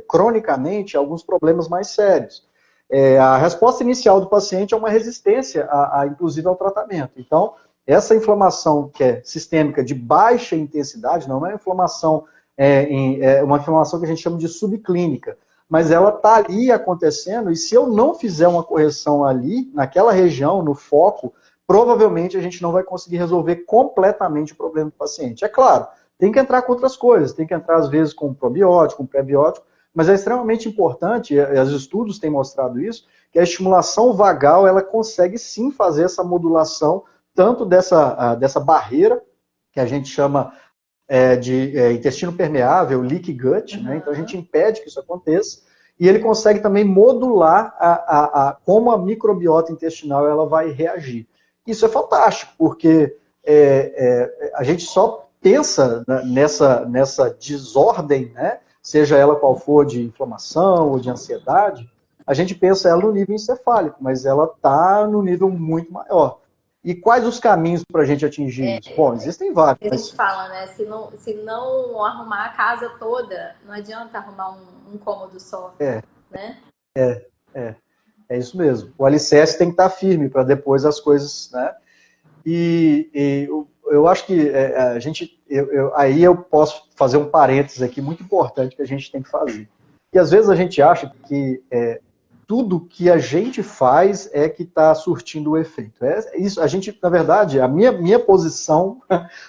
cronicamente, a alguns problemas mais sérios. A resposta inicial do paciente é uma resistência, inclusive, ao tratamento. Então, essa inflamação que é sistêmica de baixa intensidade, não é inflamação, uma inflamação que a gente chama de subclínica, mas ela está ali acontecendo, e se eu não fizer uma correção ali, naquela região, no foco, provavelmente a gente não vai conseguir resolver completamente o problema do paciente. É claro, tem que entrar com outras coisas, tem que entrar às vezes com probiótico, com pré-biótico, mas é extremamente importante, e os estudos têm mostrado isso, que a estimulação vagal, ela consegue sim fazer essa modulação, tanto dessa barreira, que a gente chama de intestino permeável, leaky gut, né? Então a gente impede que isso aconteça, e ele consegue também modular como a microbiota intestinal ela vai reagir. Isso é fantástico, porque a gente só pensa nessa desordem, né? Seja ela qual for, de inflamação ou de ansiedade, a gente pensa ela no nível encefálico, mas ela está no nível muito maior. E quais os caminhos para a gente atingir isso? Bom, existem vários. A gente fala, né? Se não arrumar a casa toda, não adianta arrumar um cômodo só. Né? É isso mesmo. O alicerce tem que estar firme para depois as coisas, né? E eu acho que aí eu posso fazer um parênteses aqui muito importante que a gente tem que fazer. E às vezes a gente acha que tudo que a gente faz é que está surtindo o efeito. Isso, a gente, na verdade, a minha posição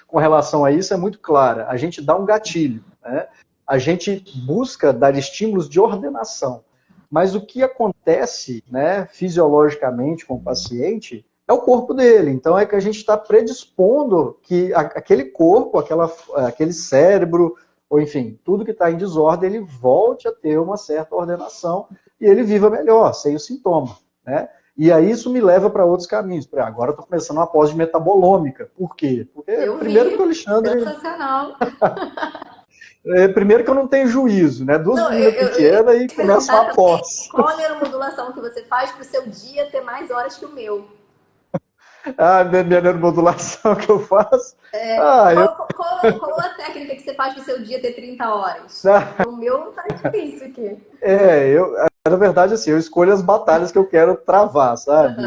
com relação a isso é muito clara. A gente dá um gatilho, né? A gente busca dar estímulos de ordenação. Mas o que acontece, né, fisiologicamente com o paciente é o corpo dele. Então é que a gente está predispondo que aquele corpo, aquele cérebro, ou enfim, tudo que está em desordem, ele volte a ter uma certa ordenação e ele viva melhor, sem o sintoma, né? E aí isso me leva para outros caminhos. Agora eu estou começando uma pós de metabolômica. Por quê? Porque Eu primeiro vi, que o Alexandre... sensacional. Primeiro que eu não tenho juízo, né? Duas Não, meninas eu ia pequenas e começam perguntar uma também pós. qual a neuromodulação que você faz para o seu dia ter mais horas que o meu. A minha neuromodulação que eu faço... Ah, eu... Qual a técnica que você faz para o seu dia ter 30 horas? O meu tá difícil aqui. Na verdade, assim, eu escolho as batalhas que eu quero travar, sabe?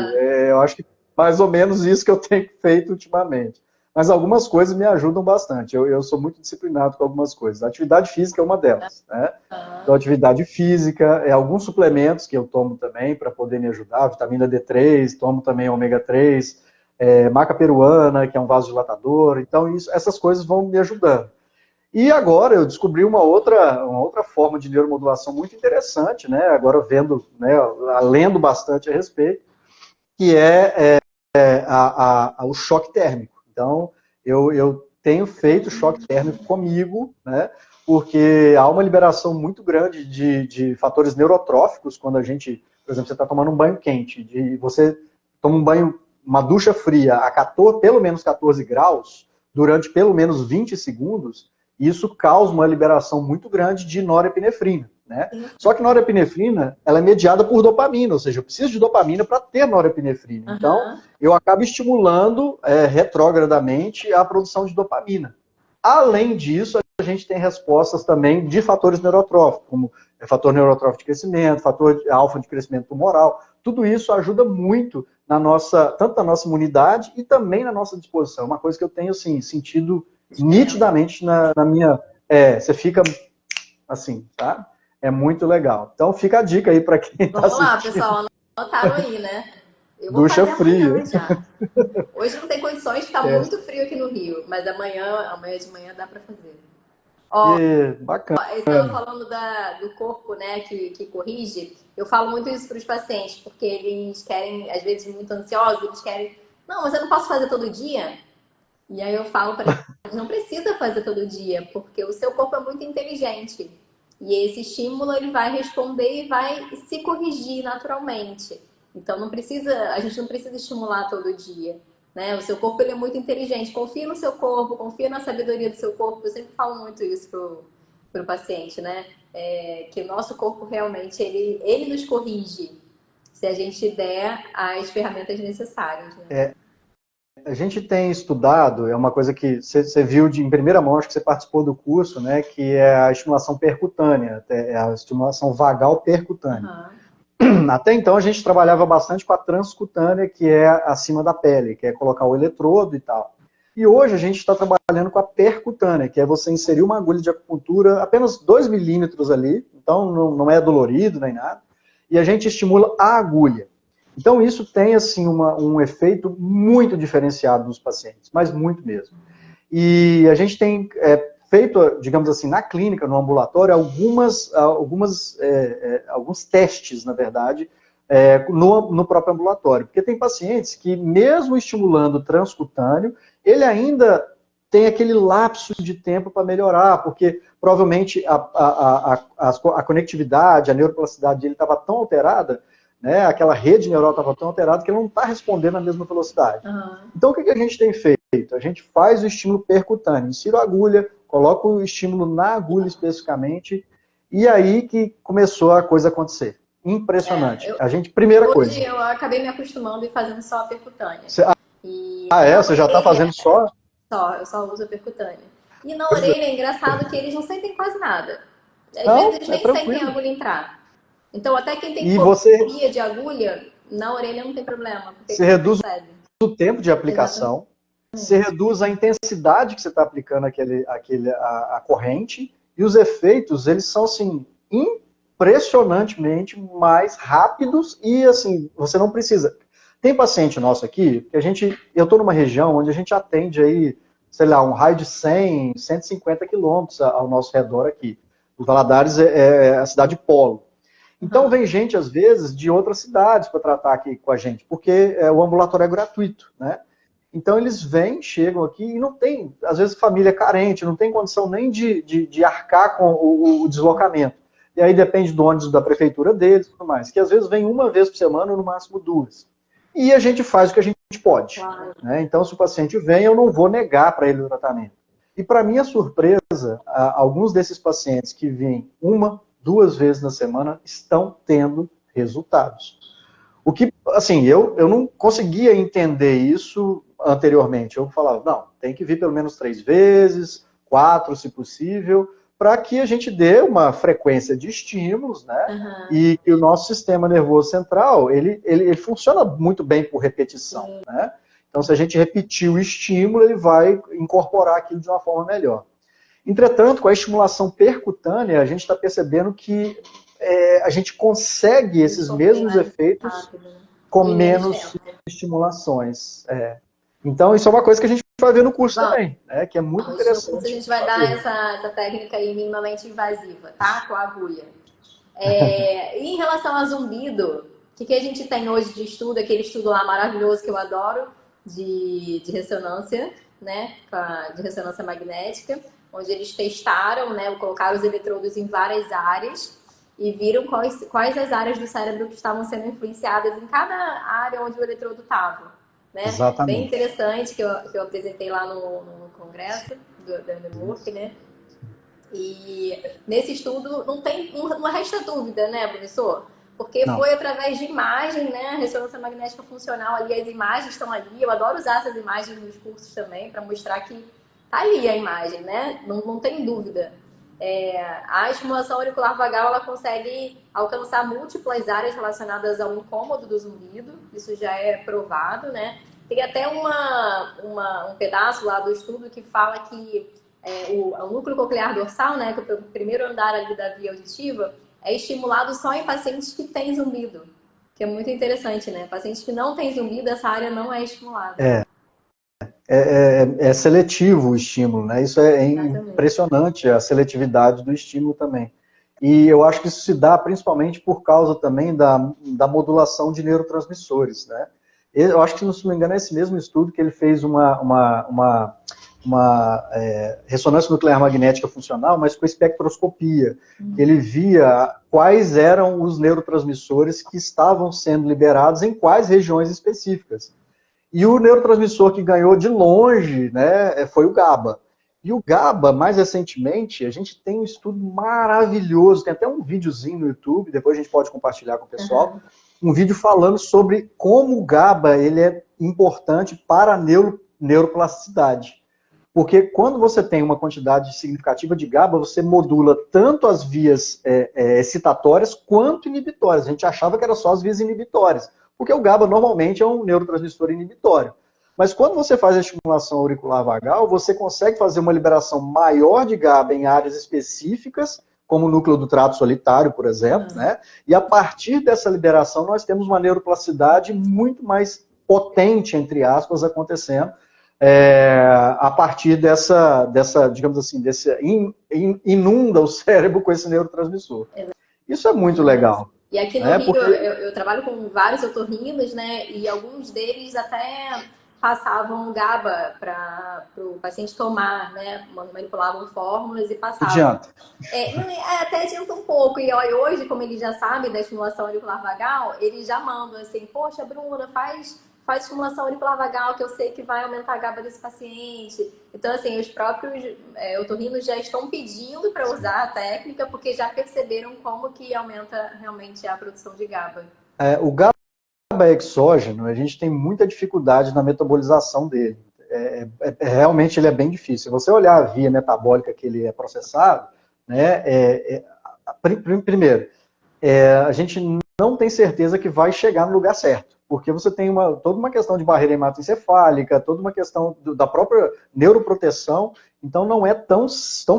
Eu acho que mais ou menos isso que eu tenho feito ultimamente. Mas algumas coisas me ajudam bastante. Eu sou muito disciplinado com algumas coisas. A atividade física é uma delas, né? Então, atividade física, alguns suplementos que eu tomo também para poder me ajudar, vitamina D3, tomo também ômega 3, maca peruana, que é um vasodilatador. Então, essas coisas vão me ajudando. E agora eu descobri uma outra forma de neuromodulação muito interessante, né? Agora vendo, né, lendo bastante a respeito, que o choque térmico. Então, eu tenho feito choque térmico comigo, né? Porque há uma liberação muito grande de fatores neurotróficos quando a gente, por exemplo, você está tomando um banho quente, você toma uma ducha fria a pelo menos 14 graus, durante pelo menos 20 segundos, isso causa uma liberação muito grande de norepinefrina, né? Só que norepinefrina, ela é mediada por dopamina, ou seja, eu preciso de dopamina para ter norepinefrina. Então, eu acabo estimulando retrógradamente a produção de dopamina. Além disso, a gente tem respostas também de fatores neurotróficos, como fator neurotrófico de crescimento, fator alfa de crescimento tumoral. Tudo isso ajuda muito tanto na nossa imunidade e também na nossa disposição. Uma coisa que eu tenho assim, sentido nitidamente na minha... Você fica assim, tá? É muito legal. Então fica a dica aí para quem está assistindo. Vamos lá, pessoal, anotaram aí, né? Eu vou Ducha fazer fria. amanhã já. Hoje não tem condições, está muito frio aqui no Rio, mas amanhã de manhã dá para fazer. Bacana. Você estava falando do corpo, né, que corrige. Eu falo muito isso para os pacientes, porque eles querem, às vezes, muito ansiosos, eles querem, não, mas eu não posso fazer todo dia. E aí eu falo para eles, não precisa fazer todo dia, porque o seu corpo é muito inteligente. E esse estímulo ele vai responder e vai se corrigir naturalmente. Então a gente não precisa estimular todo dia, né? O seu corpo ele é muito inteligente. Confia no seu corpo, confia na sabedoria do seu corpo. Eu sempre falo muito isso pro paciente, né? Que o nosso corpo realmente ele nos corrige se a gente der as ferramentas necessárias, né? A gente tem estudado, é uma coisa que você viu em primeira mão, acho que você participou do curso, né, que é a estimulação percutânea, é a estimulação vagal percutânea. Até então a gente trabalhava bastante com a transcutânea, que é acima da pele, que é colocar o eletrodo e tal. E hoje a gente está trabalhando com a percutânea, que é você inserir uma agulha de acupuntura, apenas 2 milímetros ali, então não é dolorido nem nada, e a gente estimula a agulha. Então isso tem assim um efeito muito diferenciado nos pacientes, mas muito mesmo. E a gente tem feito, digamos assim, na clínica, no ambulatório, alguns testes, na verdade, no próprio ambulatório. Porque tem pacientes que, mesmo estimulando o transcutâneo, ele ainda tem aquele lapso de tempo para melhorar, porque provavelmente a conectividade, a neuroplasticidade dele estava tão alterada, né, aquela rede neural estava tão alterada que ele não está respondendo à mesma velocidade. Então, o que a gente tem feito? A gente faz o estímulo percutâneo, insiro a agulha, coloco o estímulo na agulha especificamente, e aí que começou a coisa acontecer. Impressionante. Primeira coisa. Hoje eu acabei me acostumando e fazendo só a percutânea. Você já está fazendo só? Eu só uso a percutânea. E na orelha é engraçado que eles não sentem quase nada. Às vezes eles nem sentem a agulha entrar. Então, até quem tem fobia de agulha, na orelha não tem problema. Você reduz o tempo de aplicação, você reduz a intensidade que você está aplicando a corrente, e os efeitos, eles são, assim, impressionantemente mais rápidos e, assim, você não precisa. Tem paciente nosso aqui, que eu estou numa região onde a gente atende aí, sei lá, um raio de 100, 150 quilômetros ao nosso redor aqui. O Valadares é a cidade polo. Então vem gente, às vezes, de outras cidades para tratar aqui com a gente, porque o ambulatório é gratuito, né? Então eles vêm, chegam aqui e não tem, às vezes, família carente, não tem condição nem de arcar com o deslocamento. E aí depende do ônibus da prefeitura deles e tudo mais, que às vezes vem uma vez por semana, ou no máximo duas. E a gente faz o que a gente pode. Claro. Né? Então, se o paciente vem, eu não vou negar para ele o tratamento. E para minha surpresa, alguns desses pacientes que vêm uma, duas vezes na semana estão tendo resultados. O que, assim, eu não conseguia entender isso anteriormente. Eu falava, não, tem que vir pelo menos 3 vezes, 4, se possível, para que a gente dê uma frequência de estímulos, né? Uhum. E que o nosso sistema nervoso central, ele funciona muito bem por repetição, né? Então, se a gente repetir o estímulo, ele vai incorporar aquilo de uma forma melhor. Entretanto, com a estimulação percutânea, a gente está percebendo que a gente consegue esses mesmos efeitos rápido, né? Com menos estimulações. Então, isso é uma coisa que a gente vai ver no curso também, né? Que é muito interessante. No curso a gente vai dar essa técnica aí minimamente invasiva, tá? Com a agulha. E em relação a zumbido, o que a gente tem hoje de estudo, aquele estudo lá maravilhoso que eu adoro, de ressonância, né? De ressonância magnética, onde eles testaram, né? Colocaram os eletrodos em várias áreas e viram quais as áreas do cérebro que estavam sendo influenciadas em cada área onde o eletrodo estava. Né? Exatamente. Bem interessante, que eu apresentei lá no congresso da Newark, né? E nesse estudo não resta dúvida, né, professor? Porque foi através de imagem, né? A ressonância magnética funcional ali, as imagens estão ali. Eu adoro usar essas imagens nos cursos também, para mostrar que tá ali a imagem, né? Não tem dúvida. A estimulação auricular vagal, ela consegue alcançar múltiplas áreas relacionadas ao incômodo do zumbido. Isso já é provado, né? Tem até um pedaço lá do estudo que fala que o núcleo coclear dorsal, né, que é o primeiro andar ali da via auditiva, é estimulado só em pacientes que têm zumbido, que é muito interessante, né? Pacientes que não têm zumbido, essa área não é estimulada. É seletivo o estímulo, né? Isso é impressionante, a seletividade do estímulo também. E eu acho que isso se dá principalmente por causa também da modulação de neurotransmissores, né? Eu acho que, se não me engano, é esse mesmo estudo que ele fez uma ressonância nuclear magnética funcional, mas com espectroscopia. Ele via quais eram os neurotransmissores que estavam sendo liberados em quais regiões específicas. E o neurotransmissor que ganhou de longe, né, foi o GABA. E o GABA, mais recentemente, a gente tem um estudo maravilhoso, tem até um videozinho no YouTube, depois a gente pode compartilhar com o pessoal, um vídeo falando sobre como o GABA ele é importante para a neuroplasticidade. Porque quando você tem uma quantidade significativa de GABA, você modula tanto as vias excitatórias quanto inibitórias. A gente achava que era só as vias inibitórias, porque o GABA normalmente é um neurotransmissor inibitório. Mas quando você faz a estimulação auricular vagal, você consegue fazer uma liberação maior de GABA em áreas específicas, como o núcleo do trato solitário, por exemplo, né? E a partir dessa liberação nós temos uma neuroplasticidade muito mais potente, entre aspas, acontecendo, a partir dessa, digamos assim, inunda o cérebro com esse neurotransmissor. Isso é muito legal. E aqui no Rio, eu trabalho com vários otorrinos, né? E alguns deles até passavam GABA para o paciente tomar, né? Manipulavam fórmulas e passavam. Adianta. Até adianta um pouco. E hoje, como eles já sabem da estimulação auricular vagal, eles já mandam assim, poxa, Bruna, faz estimulação auricular vagal, que eu sei que vai aumentar a GABA desse paciente. Então, assim, os próprios otorrinos já estão pedindo para usar a técnica, porque já perceberam como que aumenta realmente a produção de GABA. O GABA exógeno, a gente tem muita dificuldade na metabolização dele. Realmente ele é bem difícil. Se você olhar a via metabólica que ele é processado, né, primeiro, a gente não tem certeza que vai chegar no lugar certo, porque você tem toda uma questão de barreira hematoencefálica, toda uma questão da própria neuroproteção, então não é tão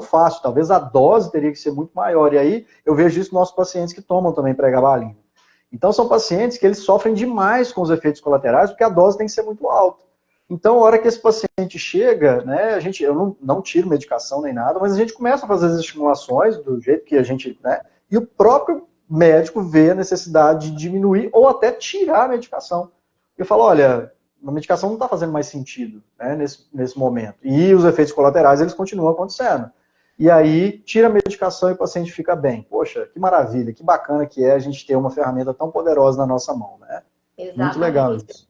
fácil. Talvez a dose teria que ser muito maior, e aí eu vejo isso nos nossos pacientes que tomam também pregabalina. Então são pacientes que eles sofrem demais com os efeitos colaterais, porque a dose tem que ser muito alta. Então, a hora que esse paciente chega, né, eu não tiro medicação nem nada, mas a gente começa a fazer as estimulações do jeito que a gente, né, e o próprio médico vê a necessidade de diminuir ou até tirar a medicação. Eu falo, olha, a medicação não está fazendo mais sentido, né, nesse momento. E os efeitos colaterais, eles continuam acontecendo. E aí, tira a medicação e o paciente fica bem. Poxa, que maravilha, que bacana que é a gente ter uma ferramenta tão poderosa na nossa mão, né? Muito legal Exatamente, isso.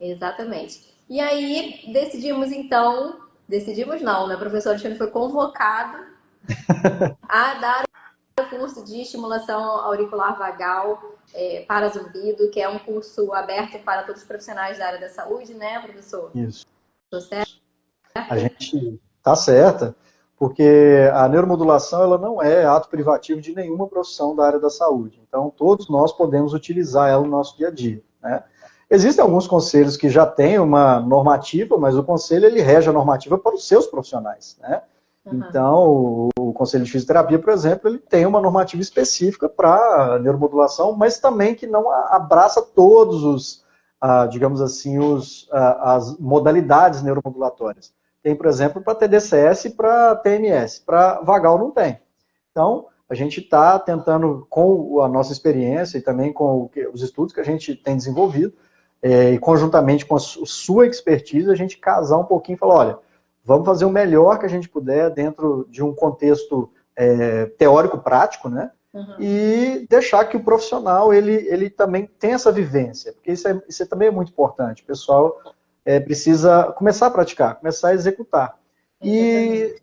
exatamente. E aí decidimos então, decidimos não, né? O professor Alexandre foi convocado a dar o curso de estimulação auricular vagal para zumbido, que é um curso aberto para todos os profissionais da área da saúde, né, professor? Isso. Tô certo? A gente está certa, porque a neuromodulação ela não é ato privativo de nenhuma profissão da área da saúde. Então, todos nós podemos utilizar ela no nosso dia a dia, né? Existem alguns conselhos que já têm uma normativa, mas o conselho ele rege a normativa para os seus profissionais, né? Uhum. Então, o Conselho de Fisioterapia, por exemplo, ele tem uma normativa específica para neuromodulação, mas também que não abraça todos os, digamos assim, as modalidades neuromodulatórias. Tem, por exemplo, para TDCS e para TMS. Para vagal não tem. Então, a gente está tentando, com a nossa experiência e também com os estudos que a gente tem desenvolvido, e conjuntamente com a sua expertise, a gente casar um pouquinho e falar, olha, vamos fazer o melhor que a gente puder dentro de um contexto teórico-prático, né? Uhum. E deixar que o profissional, ele também tenha essa vivência, porque isso também é muito importante. O pessoal precisa começar a praticar, começar a executar. E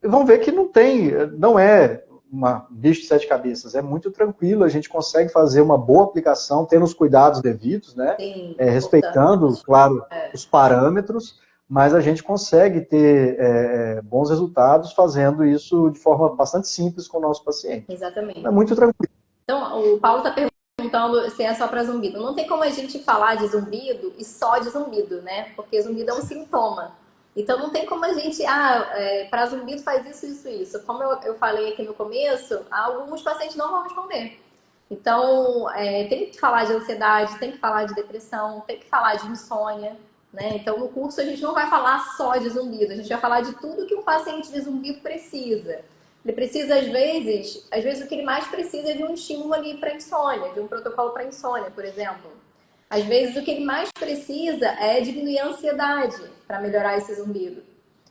vão ver que não é uma bicho de sete cabeças, é muito tranquilo, a gente consegue fazer uma boa aplicação, tendo os cuidados devidos, né? Sim, Respeitando, importante. claro, os parâmetros, mas a gente consegue ter bons resultados fazendo isso de forma bastante simples com o nosso paciente. É Exatamente. muito tranquilo. Então, o Paulo está perguntando se é só para zumbido. Não tem como a gente falar de zumbido e só de zumbido, né? Porque zumbido é um sintoma. Então, não tem como a gente, para zumbido faz isso, isso, isso. Como eu falei aqui no começo, alguns pacientes não vão responder. Então, tem que falar de ansiedade, tem que falar de depressão, tem que falar de insônia, né? Então, no curso a gente não vai falar só de zumbido, a gente vai falar de tudo que um paciente de zumbido precisa. Ele precisa, às vezes o que ele mais precisa é de um estímulo ali para insônia, de um protocolo para insônia, por exemplo. Às vezes o que ele mais precisa é diminuir a ansiedade para melhorar esse zumbido.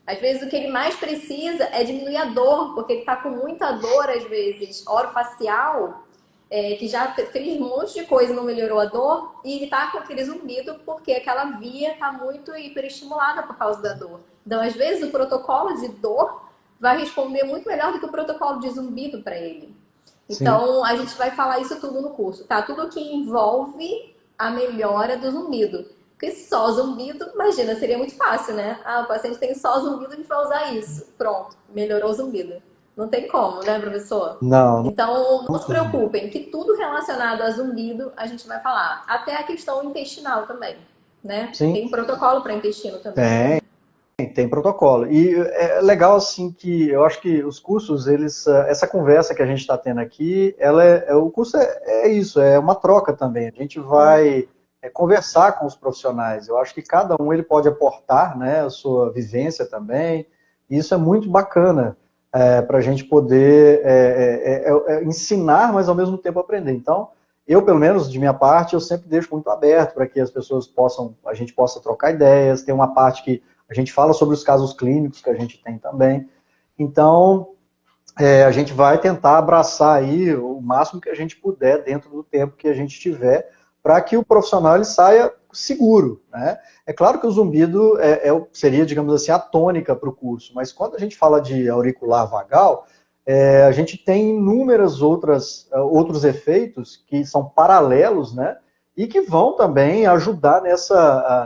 Às vezes o que ele mais precisa é diminuir a dor, porque ele está com muita dor, às vezes, orofacial, que já fez um monte de coisa e não melhorou a dor, e ele está com aquele zumbido porque aquela via está muito hiperestimulada por causa da dor. Então, às vezes, o protocolo de dor vai responder muito melhor do que o protocolo de zumbido para ele. Sim. Então, a gente vai falar isso tudo no curso, tá? Tudo que envolve a melhora do zumbido. Porque só zumbido, imagina, seria muito fácil, né? O paciente tem só zumbido, a gente vai usar isso. Pronto, melhorou o zumbido. Não tem como, né, professor? Não, Então, não não se tem. preocupem, que tudo relacionado a zumbido a gente vai falar. Até a questão intestinal também, né? Sim, Tem um protocolo para intestino também, tem. né? Tem protocolo. E é legal, assim, que eu acho que os cursos, essa conversa que a gente está tendo aqui, o curso é isso, é uma troca também. A gente vai conversar com os profissionais. Eu acho que cada um ele pode aportar, né, a sua vivência também. E isso é muito bacana para a gente poder ensinar, mas ao mesmo tempo aprender. Então, eu, pelo menos, de minha parte, eu sempre deixo muito aberto para que as pessoas a gente possa trocar ideias. Tem uma parte que a gente fala sobre os casos clínicos que a gente tem também. Então, a gente vai tentar abraçar aí o máximo que a gente puder dentro do tempo que a gente tiver, para que o profissional ele saia seguro, né? É claro que o zumbido seria, digamos assim, a tônica para o curso, mas quando a gente fala de auricular vagal, a gente tem inúmeros outros efeitos que são paralelos, né? E que vão também ajudar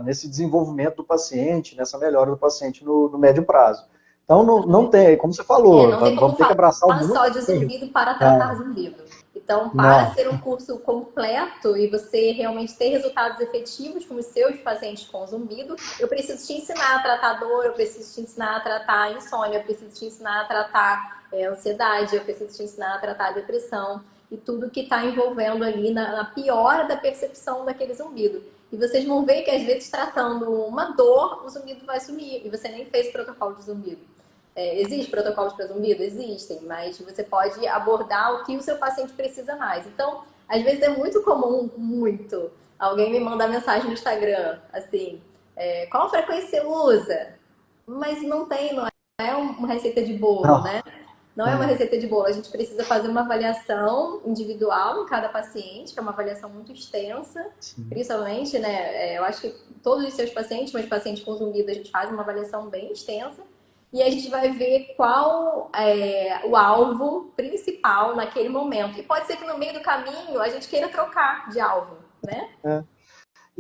nesse desenvolvimento do paciente, nessa melhora do paciente no médio prazo. Então, não tem, como você falou, Não tem como vamos ter que abraçar falar um monte só de de coisa. zumbido para tratar Não, zumbido. Então, para não, ser um curso completo e você realmente ter resultados efetivos com os seus pacientes com zumbido, eu preciso te ensinar a tratar dor, eu preciso te ensinar a tratar insônia, eu preciso te ensinar a tratar ansiedade, eu preciso te ensinar a tratar depressão e tudo que está envolvendo ali na piora da percepção daquele zumbido. E vocês vão ver que às vezes tratando uma dor, o zumbido vai sumir e você nem fez protocolo de zumbido. Existem protocolos para zumbido? Existem, mas você pode abordar o que o seu paciente precisa mais. Então, às vezes é muito comum, alguém me manda mensagem no Instagram, assim, qual frequência você usa? Mas não é uma receita de bolo, Não. né? Não é uma receita de bolo. A gente precisa fazer uma avaliação individual em cada paciente, que é uma avaliação muito extensa, Sim. principalmente, né? Eu acho que todos os seus pacientes, mas pacientes com zumbido, a gente faz uma avaliação bem extensa e a gente vai ver qual é o alvo principal naquele momento. E pode ser que no meio do caminho a gente queira trocar de alvo, né? É.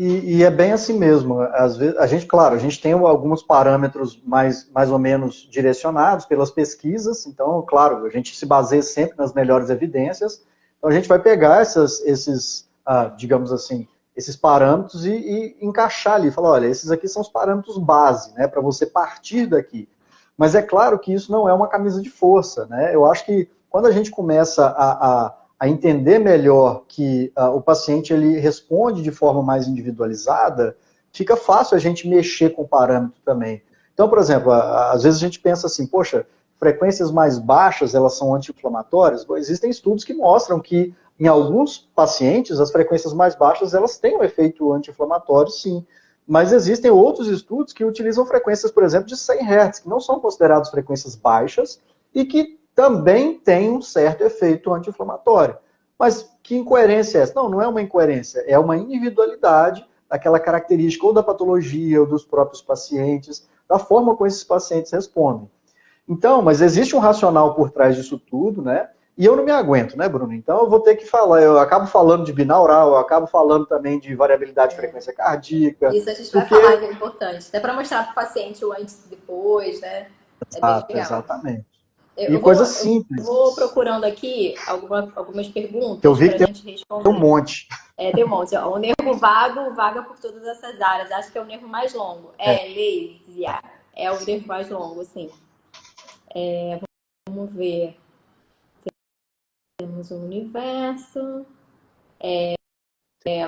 E é bem assim mesmo. Às vezes, a gente, claro, a gente tem alguns parâmetros mais ou menos direcionados pelas pesquisas, então, claro, a gente se baseia sempre nas melhores evidências. Então, a gente vai pegar digamos assim, esses parâmetros e encaixar ali, falar, olha, esses aqui são os parâmetros base, né, para você partir daqui. Mas é claro que isso não é uma camisa de força, né? Eu acho que quando a gente começa a entender melhor que o paciente ele responde de forma mais individualizada, fica fácil a gente mexer com o parâmetro também. Então, por exemplo, às vezes a gente pensa assim, poxa, frequências mais baixas, elas são anti-inflamatórias? Bom, existem estudos que mostram que em alguns pacientes, as frequências mais baixas, elas têm um efeito anti-inflamatório, sim. Mas existem outros estudos que utilizam frequências, por exemplo, de 100 Hz, que não são consideradas frequências baixas e que também têm um certo efeito anti-inflamatório. Mas que incoerência é essa? Não, não é uma incoerência, é uma individualidade daquela característica ou da patologia ou dos próprios pacientes, da forma como esses pacientes respondem. Então, mas existe um racional por trás disso tudo, né? E eu não me aguento, né, Bruno? Então eu vou ter que falar, eu acabo falando de binaural, eu acabo falando também de variabilidade de frequência cardíaca, Isso a gente vai falar porque... que é importante. Até para mostrar para o paciente o antes e depois, né? É bem Exato, legal. exatamente. E Eu vou, coisas eu vou simples, procurando aqui algumas que eu perguntas vi para que a tem gente um responder. monte. Tem um monte. Ó. O nervo vago, vaga por todas essas áreas. Acho que é o nervo mais longo. É, Lesia. É o nervo mais longo, sim. Vamos ver. Temos o universo.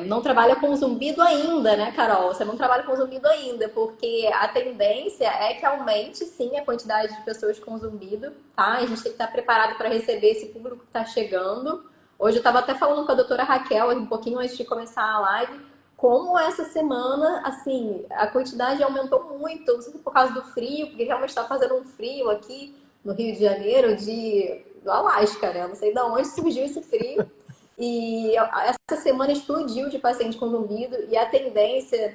Não trabalha com zumbido ainda, né, Carol? Você não trabalha com zumbido ainda, porque a tendência é que aumente, sim, a quantidade de pessoas com zumbido, tá? A gente tem que estar preparado para receber esse público que está chegando. Hoje eu estava até falando com a doutora Raquel, um pouquinho antes de começar a live, como essa semana, assim, a quantidade aumentou muito. Não sei se por causa do frio, porque realmente está fazendo um frio aqui no Rio de Janeiro, do Alasca, né? Não sei de onde surgiu esse frio. E essa semana explodiu de paciente com zumbido e a tendência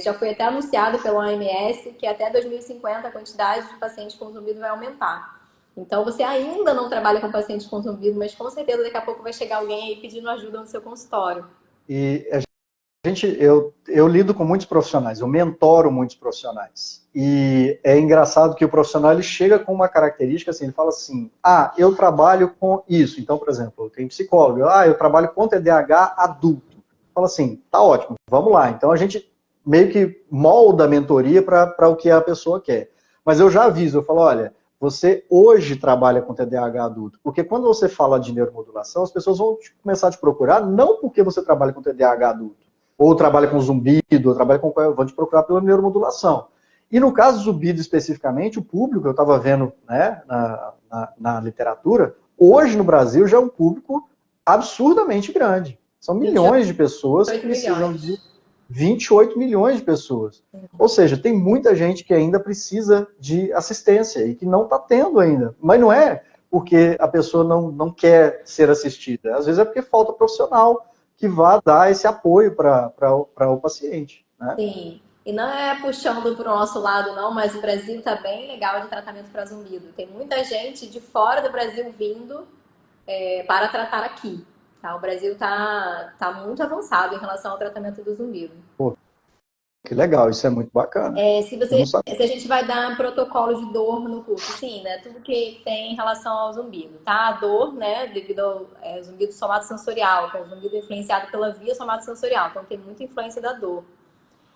já foi até anunciado pela OMS que até 2050 a quantidade de pacientes com zumbido vai aumentar. Então você ainda não trabalha com pacientes com zumbido, mas com certeza daqui a pouco vai chegar alguém aí pedindo ajuda no seu consultório. e eu lido com muitos profissionais, eu mentoro muitos profissionais. E é engraçado que o profissional ele chega com uma característica assim, ele fala assim: "Ah, eu trabalho com isso". Então, por exemplo, tem psicólogo, "Ah, eu trabalho com TDAH adulto". Fala assim: "Tá ótimo, vamos lá". Então a gente meio que molda a mentoria para o que a pessoa quer. Mas eu já aviso, eu falo: "Olha, você hoje trabalha com TDAH adulto, porque quando você fala de neuromodulação, as pessoas vão começar a te procurar não porque você trabalha com TDAH adulto, ou trabalha com zumbido, ou trabalha com vão te procurar pela neuromodulação. E no caso do zumbido especificamente, o público, eu estava vendo né, na literatura, hoje no Brasil já é um público absurdamente grande. São milhões de pessoas que 28 precisam de milhões. 28 milhões de pessoas. Ou seja, tem muita gente que ainda precisa de assistência e que não está tendo ainda. Mas não é porque a pessoa não quer ser assistida. Às vezes é porque falta profissional que vá dar esse apoio para o paciente. Né? Sim. E não é puxando para o nosso lado, não, mas o Brasil está bem legal de tratamento para zumbido. Tem muita gente de fora do Brasil vindo para tratar aqui. Tá? O Brasil tá muito avançado em relação ao tratamento do zumbido. Pô, que legal, isso é muito bacana. Eu não sabia. Se a gente vai dar protocolo de dor no curso, sim, né? Tudo que tem em relação ao zumbido, tá? A dor, né? Devido ao zumbido somatosensorial, que é o zumbido influenciado pela via somatosensorial, então tem muita influência da dor.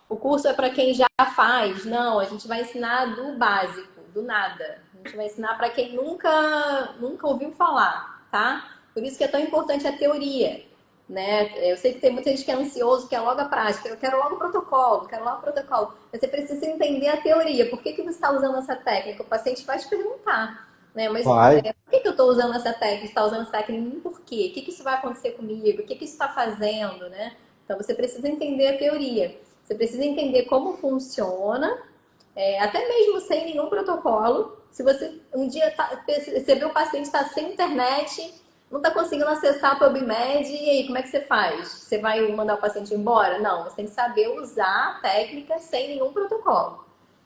O curso é para quem já faz? Não, a gente vai ensinar do básico, do nada. A gente vai ensinar para quem nunca ouviu falar, tá? Por isso que é tão importante a teoria. né? Eu sei que tem muita gente que é ansioso, quer logo a prática, eu quero logo o protocolo, quero logo o protocolo. Mas você precisa entender a teoria. Por que que você está usando essa técnica? O paciente vai te perguntar, né? Mas Vai. por que que eu estou usando essa técnica? Você está usando essa técnica por quê? O que que isso vai acontecer comigo? O que que isso está fazendo, né? Então você precisa entender a teoria. Você precisa entender como funciona, até mesmo sem nenhum protocolo. Se você um dia percebeu o paciente está sem internet, não está conseguindo acessar a PubMed, e aí, como é que você faz? Você vai mandar o paciente embora? Não, você tem que saber usar a técnica sem nenhum protocolo.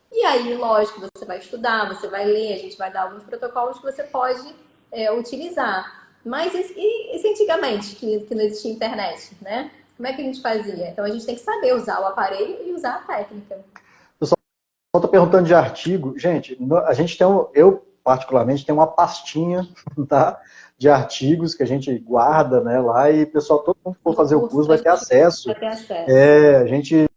E aí, lógico, você vai estudar, você vai ler, a gente vai dar alguns protocolos que você pode utilizar. Mas e antigamente, que não existia internet, né? Como é que a gente fazia? Então a gente tem que saber usar o aparelho e usar a técnica. Estou perguntando de artigo. Gente, a gente tem eu particularmente tenho uma pastinha, tá, de artigos que a gente guarda, né, lá, e pessoal, todo mundo que for No fazer o curso curso a vai ter gente acesso. vai ter acesso.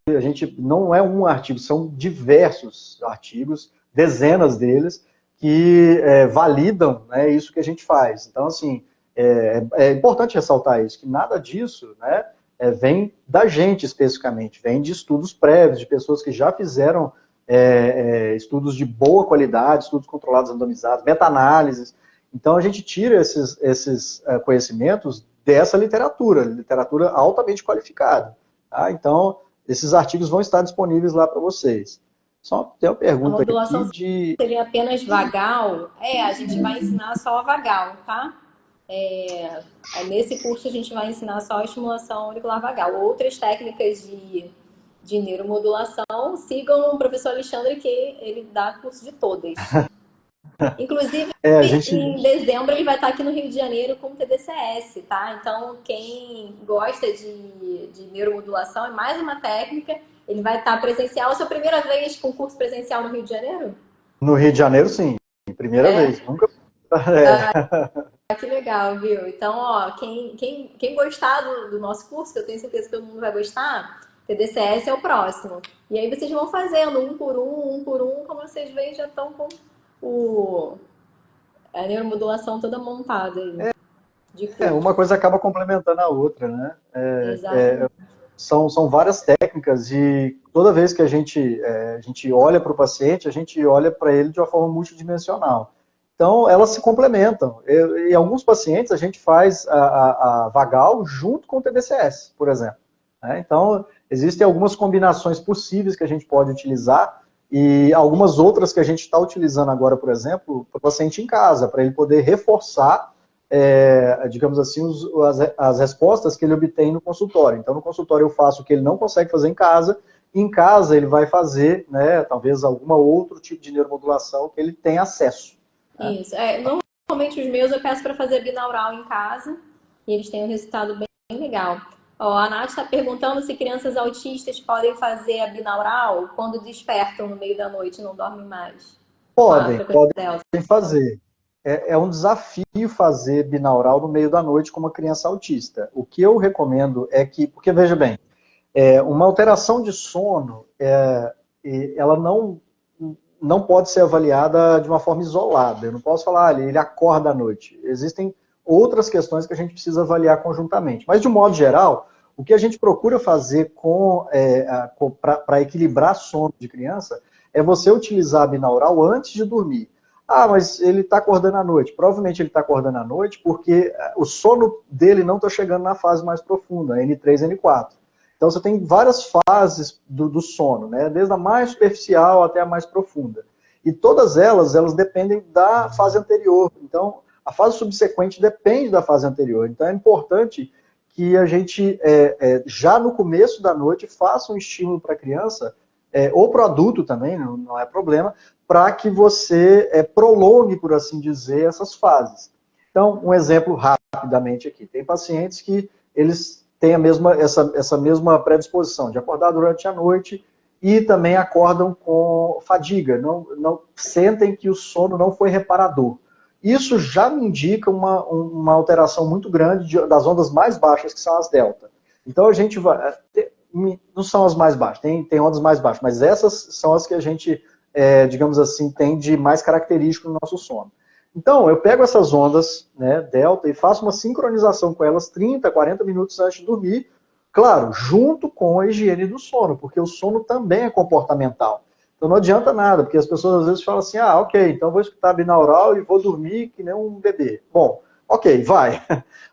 A gente não é um artigo, são diversos artigos, dezenas deles, que validam, né, isso que a gente faz. Então, assim, é importante ressaltar isso, que nada disso, né, vem da gente especificamente, vem de estudos prévios, de pessoas que já fizeram estudos de boa qualidade, estudos controlados randomizados, meta-análises. Então a gente tira esses conhecimentos dessa literatura altamente qualificada. Tá? Então esses artigos vão estar disponíveis lá para vocês. Só tem uma A pergunta aqui modulação de... seria apenas vagal? A gente vai ensinar só a vagal, tá? Nesse curso a gente vai ensinar só a estimulação auricular vagal. Outras técnicas de neuromodulação, sigam o professor Alexandre, que ele dá curso de todas. Inclusive, a gente... em dezembro ele vai estar aqui no Rio de Janeiro com o TDCS, tá? Então, quem gosta de neuromodulação, é mais uma técnica, ele vai estar presencial. É a sua primeira vez com curso presencial no Rio de Janeiro? No Rio de Janeiro, sim. Primeira vez. Nunca... Que legal, viu? Então, ó, quem gostar do nosso curso, que eu tenho certeza que todo mundo vai gostar, TDCS é o próximo. E aí vocês vão fazendo um por um, como vocês veem, já estão com a neuromodulação toda montada aí, de Uma curso. coisa acaba complementando a outra, né? Exatamente. São várias técnicas e toda vez que a gente olha para o paciente, a gente olha para ele de uma forma multidimensional. Então, elas se complementam. Em alguns pacientes, a gente faz a vagal junto com o TDCS, por exemplo. Né? Então, existem algumas combinações possíveis que a gente pode utilizar e algumas outras que a gente está utilizando agora, por exemplo, para o paciente em casa, para ele poder reforçar digamos assim, as respostas que ele obtém no consultório. Então, no consultório eu faço o que ele não consegue fazer e em casa ele vai fazer, né, talvez algum outro tipo de neuromodulação que ele tem acesso. Né? Isso. Normalmente os meus eu peço para fazer binaural em casa e eles têm um resultado bem legal. Ó, a Nath está perguntando se crianças autistas podem fazer a binaural quando despertam no meio da noite e não dormem mais. Podem fazer. É um desafio fazer binaural no meio da noite com uma criança autista. O que eu recomendo é que, porque veja bem, uma alteração de sono, ela não pode ser avaliada de uma forma isolada. Eu não posso falar, ele acorda à noite. Existem outras questões que a gente precisa avaliar conjuntamente. Mas, de um modo geral, o que a gente procura fazer para equilibrar sono de criança é você utilizar a binaural antes de dormir. Ah, mas ele está acordando à noite. Provavelmente ele está acordando à noite porque o sono dele não está chegando na fase mais profunda, N3, N4. Então você tem várias fases do sono, né? Desde a mais superficial até a mais profunda. E todas elas dependem da fase anterior. Então, a fase subsequente depende da fase anterior. Então é importante que a gente, já no começo da noite, faça um estímulo para a criança, ou para o adulto também, não é problema, para que você prolongue, por assim dizer, essas fases. Então, um exemplo rapidamente aqui. Tem pacientes que eles têm essa mesma predisposição de acordar durante a noite e também acordam com fadiga, não sentem que o sono não foi reparador. Isso já me indica uma alteração muito grande das ondas mais baixas, que são as delta. Então, a gente vai... Não são as mais baixas, tem ondas mais baixas, mas essas são as que a gente, digamos assim, tem de mais característico no nosso sono. Então, eu pego essas ondas, né, delta, e faço uma sincronização com elas 30, 40 minutos antes de dormir, claro, junto com a higiene do sono, porque o sono também é comportamental. Então não adianta nada, porque as pessoas às vezes falam assim, ah, ok, então vou escutar binaural e vou dormir que nem um bebê. Bom, ok, vai.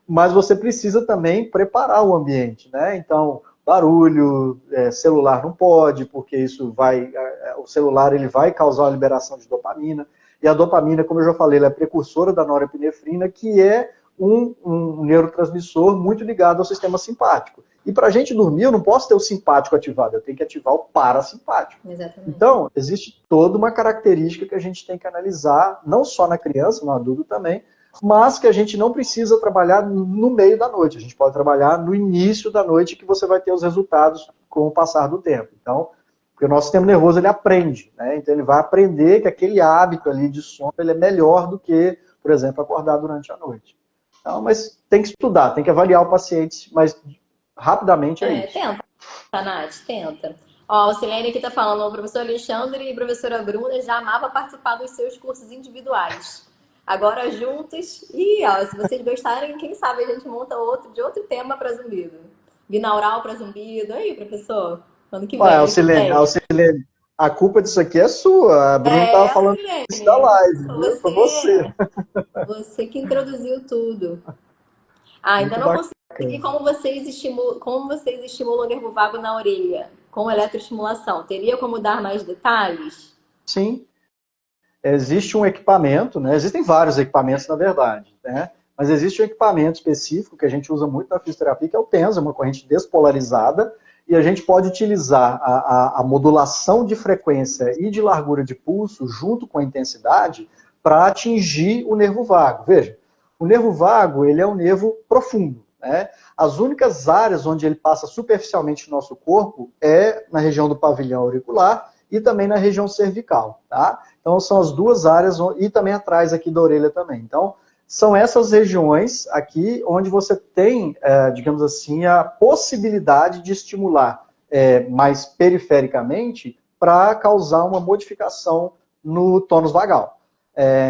Mas você precisa também preparar o ambiente, né? Então, barulho, celular não pode, porque isso vai, o celular ele vai causar a liberação de dopamina. E a dopamina, como eu já falei, ela é precursora da norepinefrina, que é um neurotransmissor muito ligado ao sistema simpático. E para a gente dormir, eu não posso ter o simpático ativado, eu tenho que ativar o parasimpático. Exatamente. Então, existe toda uma característica que a gente tem que analisar, não só na criança, no adulto também, mas que a gente não precisa trabalhar no meio da noite. A gente pode trabalhar no início da noite, que você vai ter os resultados com o passar do tempo. Então, porque o nosso sistema nervoso ele aprende, né? Então ele vai aprender que aquele hábito ali de sono ele é melhor do que, por exemplo, acordar durante a noite. Então, mas tem que estudar, tem que avaliar o paciente, mas rapidamente é isso. Tenta, Nath, tenta. Ó, o Silene aqui tá falando, o professor Alexandre e a professora Bruna já amava participar dos seus cursos individuais. Agora juntos, e ó, se vocês gostarem, quem sabe a gente monta outro de outro tema para zumbido. Binaural para zumbido. Aí, professor, ano que Ué, vem, ano que Alcilene, vem. Alcilene, a culpa disso aqui é sua. A Bruna estava falando isso da Silene, live, viu? Foi você. você que introduziu tudo. Ah, ainda Muito não bacana. consegui como vocês estimulam o nervo vago na orelha com eletroestimulação. Teria como dar mais detalhes? Sim, existe um equipamento, né? Existem vários equipamentos, na verdade, né? Mas existe um equipamento específico que a gente usa muito na fisioterapia, que é o TENS, uma corrente despolarizada, e a gente pode utilizar a modulação de frequência e de largura de pulso junto com a intensidade para atingir o nervo vago. Veja, o nervo vago ele é um nervo profundo, né? As únicas áreas onde ele passa superficialmente no nosso corpo é na região do pavilhão auricular e também na região cervical, tá? Então são as duas áreas, e também atrás aqui da orelha também. Então, são essas regiões aqui onde você tem, digamos assim, a possibilidade de estimular mais perifericamente para causar uma modificação no tônus vagal.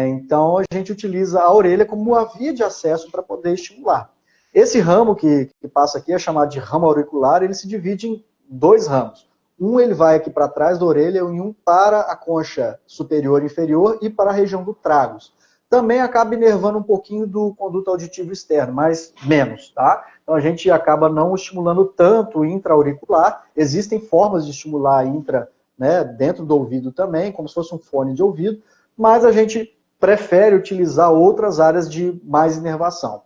Então, a gente utiliza a orelha como uma via de acesso para poder estimular. Esse ramo que passa aqui é chamado de ramo auricular, ele se divide em dois ramos. Um ele vai aqui para trás da orelha e um para a concha superior e inferior e para a região do tragus. Também acaba inervando um pouquinho do conduto auditivo externo, mas menos, tá? Então a gente acaba não estimulando tanto o intra-auricular. Existem formas de estimular intra, né, dentro do ouvido também, como se fosse um fone de ouvido, mas a gente prefere utilizar outras áreas de mais inervação.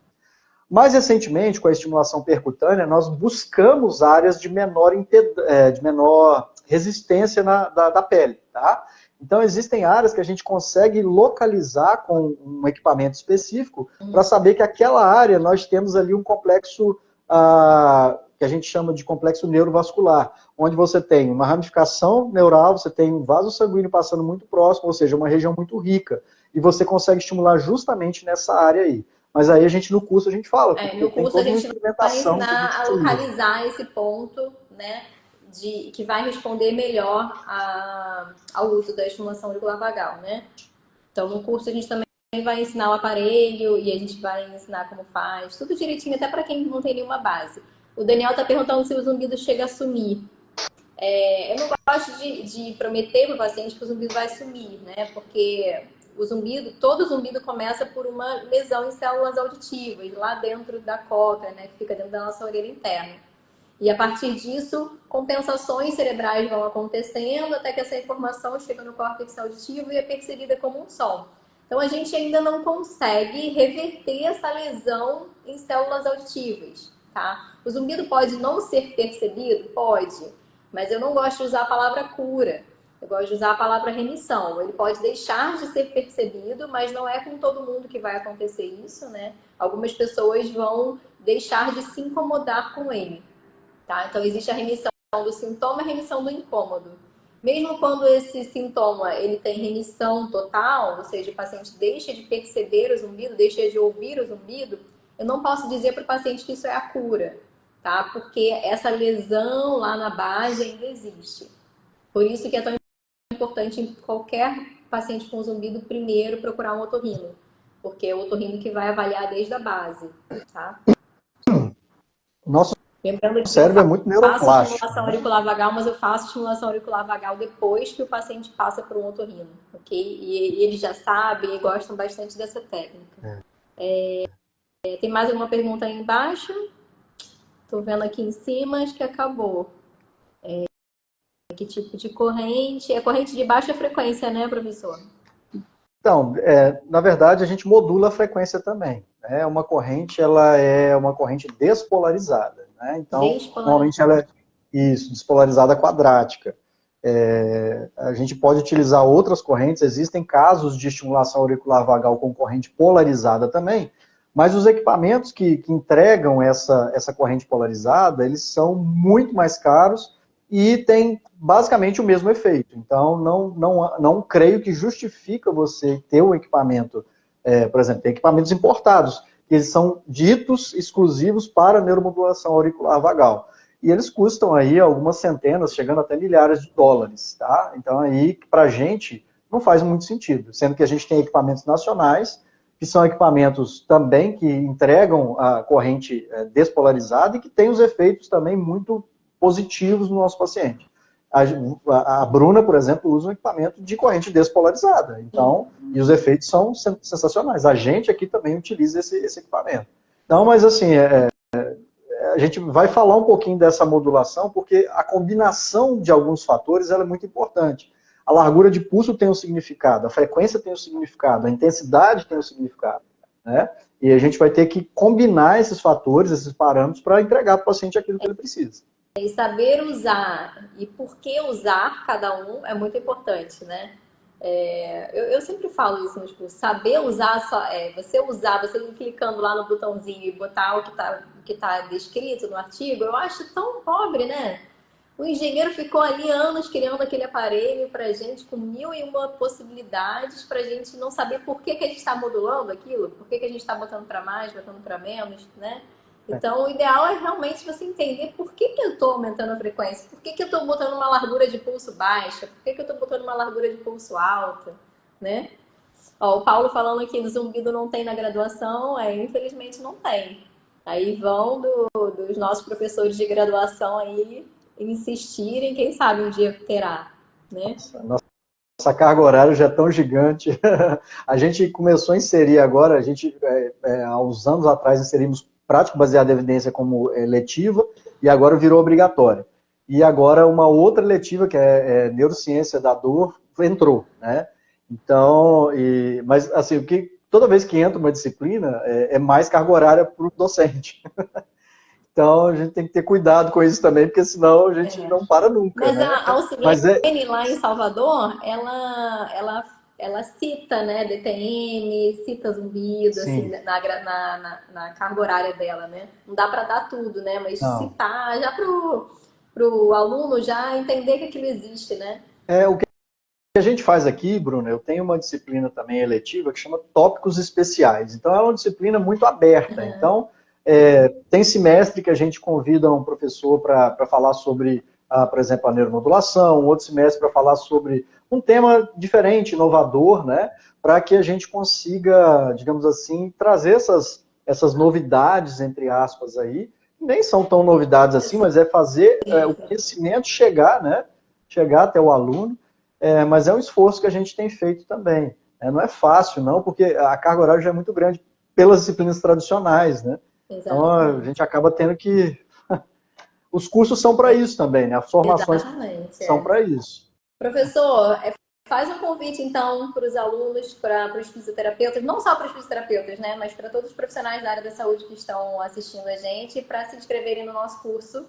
Mais recentemente, com a estimulação percutânea, nós buscamos áreas de menor resistência da pele, tá? Então, existem áreas que a gente consegue localizar com um equipamento específico para saber que aquela área nós temos ali um complexo que a gente chama de complexo neurovascular, onde você tem uma ramificação neural, você tem um vaso sanguíneo passando muito próximo, ou seja, uma região muito rica, e você consegue estimular justamente nessa área aí. Mas aí no curso a gente fala, porque No tem curso a toda uma gente vai instrumentação que a gente ensinar a utiliza. localizar esse ponto, né, que vai responder melhor ao uso da estimulação auricular vagal, né? Então, no curso a gente também vai ensinar o aparelho e a gente vai ensinar como faz, tudo direitinho, até para quem não tem nenhuma base. O Daniel tá perguntando se o zumbido chega a sumir. Eu não gosto de prometer para o paciente que o zumbido vai sumir, né? Porque todo zumbido começa por uma lesão em células auditivas, lá dentro da cóclea, né? Que fica dentro da nossa orelha interna. E a partir disso, compensações cerebrais vão acontecendo até que essa informação chega no córtex auditivo e é percebida como um som. Então, a gente ainda não consegue reverter essa lesão em células auditivas, tá? O zumbido pode não ser percebido? Pode. Mas eu não gosto de usar a palavra cura. Eu gosto de usar a palavra remissão. Ele pode deixar de ser percebido, mas não é com todo mundo que vai acontecer isso, né? Algumas pessoas vão deixar de se incomodar com ele. Tá? Então, existe a remissão do sintoma e a remissão do incômodo. Mesmo quando esse sintoma ele tem remissão total, ou seja, o paciente deixa de perceber o zumbido, deixa de ouvir o zumbido, eu não posso dizer para o paciente que isso é a cura, tá? Porque essa lesão lá na base ainda existe. Por isso que é tão importante em qualquer paciente com zumbido primeiro procurar um otorrino. porque é o otorrino que vai avaliar desde a base, tá? Nosso Lembrando que eu cérebro é muito faço neuroplástico, estimulação né? auricular vagal, mas eu faço estimulação auricular vagal depois que o paciente passa por um otorrino, ok? E eles já sabem e gostam bastante dessa técnica. Tem mais alguma pergunta aí embaixo? Tô vendo aqui em cima, acho que acabou. Que tipo de corrente? É corrente de baixa frequência, né, professor? Então, na verdade, a gente modula a frequência também, né? Uma corrente, ela é uma corrente despolarizada, né? Então, normalmente Despolarizada. ela é isso, despolarizada quadrática. A gente pode utilizar outras correntes, existem casos de estimulação auricular vagal com corrente polarizada também, mas os equipamentos que entregam essa corrente polarizada, eles são muito mais caros e têm basicamente o mesmo efeito. Então, não creio que justifica você ter um equipamento, por exemplo, tem equipamentos importados, que eles são ditos exclusivos para neuromodulação auricular vagal. E eles custam aí algumas centenas, chegando até milhares de dólares, tá? Então aí, para a gente, não faz muito sentido, sendo que a gente tem equipamentos nacionais, que são equipamentos também que entregam a corrente despolarizada e que têm os efeitos também muito positivos no nosso paciente. A Bruna, por exemplo, usa um equipamento de corrente despolarizada, então, e os efeitos são sensacionais. A gente aqui também utiliza esse equipamento. Não, mas assim, a gente vai falar um pouquinho dessa modulação, porque a combinação de alguns fatores ela é muito importante. A largura de pulso tem um significado, a frequência tem um significado, a intensidade tem um significado, né? E a gente vai ter que combinar esses fatores, esses parâmetros, para entregar para o paciente aquilo que ele precisa. E saber usar e por que usar cada um é muito importante, né? Eu sempre falo isso nos cursos, saber usar, você usar, você ir clicando lá no botãozinho e botar o que tá descrito no artigo, eu acho tão pobre, né? O engenheiro ficou ali anos criando aquele aparelho pra gente, com mil e uma possibilidades, pra gente não saber por que, que a gente está modulando aquilo, por que, que a gente está botando para mais, botando para menos, né? Então, o ideal é realmente você entender por que, que eu estou aumentando a frequência, por que, que eu estou botando uma largura de pulso baixa, por que, que eu estou botando uma largura de pulso alta, né? Ó, o Paulo falando aqui do zumbido não tem na graduação, infelizmente não tem. Aí vão dos nossos professores de graduação aí insistirem, quem sabe um dia terá, né? Nossa carga horária já é tão gigante. A gente começou a inserir agora, a gente, há uns anos atrás, inserimos prática baseada em evidência como letiva, e agora virou obrigatória. E agora uma outra letiva, que é neurociência da dor, entrou, né? Então, mas assim, toda vez que entra uma disciplina, é mais carga horária para o docente. Então, a gente tem que ter cuidado com isso também, porque senão a gente não para nunca, Mas né? a Mas Alcilene lá em Salvador, ela cita, né, DTM, cita zumbido, assim, sim, na carga horária dela, né? Não dá para dar tudo, né? Mas não. citar já pro aluno já entender que aquilo existe, né? O que a gente faz aqui, Bruno, eu tenho uma disciplina também eletiva que chama Tópicos Especiais. Então, é uma disciplina muito aberta. Então, tem semestre que a gente convida um professor para falar sobre, por exemplo, a neuromodulação, um outro semestre para falar sobre um tema diferente, inovador, né? Para que a gente consiga, digamos assim, trazer essas novidades, entre aspas, aí. Nem são tão novidades assim, mas é fazer o conhecimento chegar, né? Chegar até o aluno. Mas é um esforço que a gente tem feito também. Não é fácil, não, porque a carga horária já é muito grande pelas disciplinas tradicionais, né? Então a Exatamente. gente acaba tendo que. Os cursos são para isso também, né? As formações Exatamente, são para isso. Professor, faz um convite então para os alunos, para os fisioterapeutas, não só para os fisioterapeutas, né, mas para todos os profissionais da área da saúde que estão assistindo a gente, para se inscreverem no nosso curso.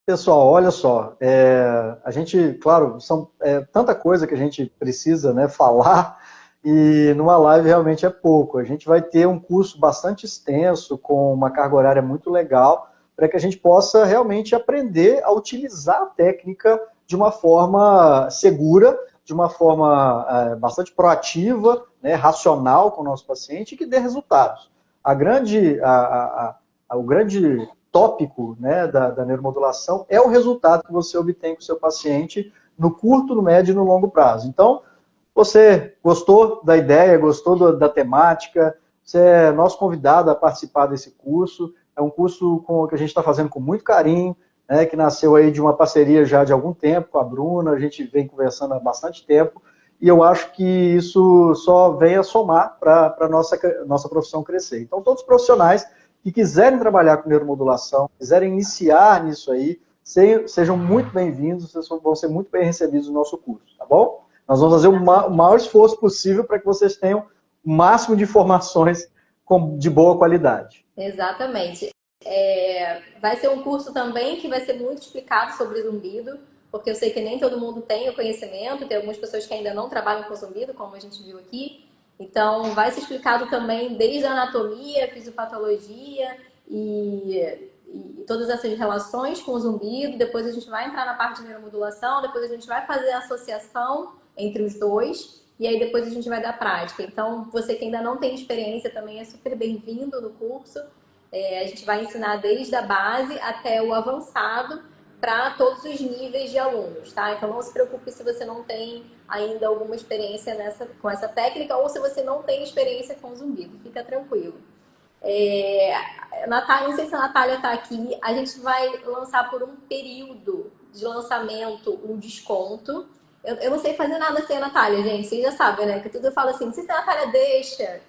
Pessoal, olha só, a gente, claro, são tanta coisa que a gente precisa, né, falar, e numa live realmente é pouco. A gente vai ter um curso bastante extenso, com uma carga horária muito legal, para que a gente possa realmente aprender a utilizar a técnica de uma forma segura, de uma forma bastante proativa, né, racional com o nosso paciente e que dê resultados. O grande tópico, né, da neuromodulação é o resultado que você obtém com o seu paciente no curto, no médio e no longo prazo. Então, você gostou da ideia, gostou da temática, você é nosso convidado a participar desse curso. É um curso que a gente está fazendo com muito carinho, né, que nasceu aí de uma parceria já de algum tempo com a Bruna, a gente vem conversando há bastante tempo, e eu acho que isso só vem a somar para a nossa profissão crescer. Então, todos os profissionais que quiserem trabalhar com neuromodulação, quiserem iniciar nisso aí, sejam muito bem-vindos, vocês vão ser muito bem recebidos no nosso curso, tá bom? Nós vamos fazer o maior esforço possível para que vocês tenham o máximo de informações de boa qualidade. Exatamente. Vai ser um curso também que vai ser muito explicado sobre zumbido, porque eu sei que nem todo mundo tem o conhecimento, tem algumas pessoas que ainda não trabalham com zumbido, como a gente viu aqui. Então, vai ser explicado também desde a anatomia, fisiopatologia e todas essas relações com o zumbido. Depois a gente vai entrar na parte de neuromodulação, depois a gente vai fazer a associação entre os dois, e aí depois a gente vai dar prática. Então, você que ainda não tem experiência também é super bem-vindo no curso. A gente vai ensinar desde a base até o avançado para todos os níveis de alunos, tá? Então não se preocupe se você não tem ainda alguma experiência com essa técnica ou se você não tem experiência com zumbido, fica tranquilo. Natália, não sei se a Natália está aqui, a gente vai lançar por um período de lançamento um desconto. Eu não sei fazer nada sem a Natália, gente, vocês já sabem, né? Que tudo eu falo assim, não sei se a Natália deixa, não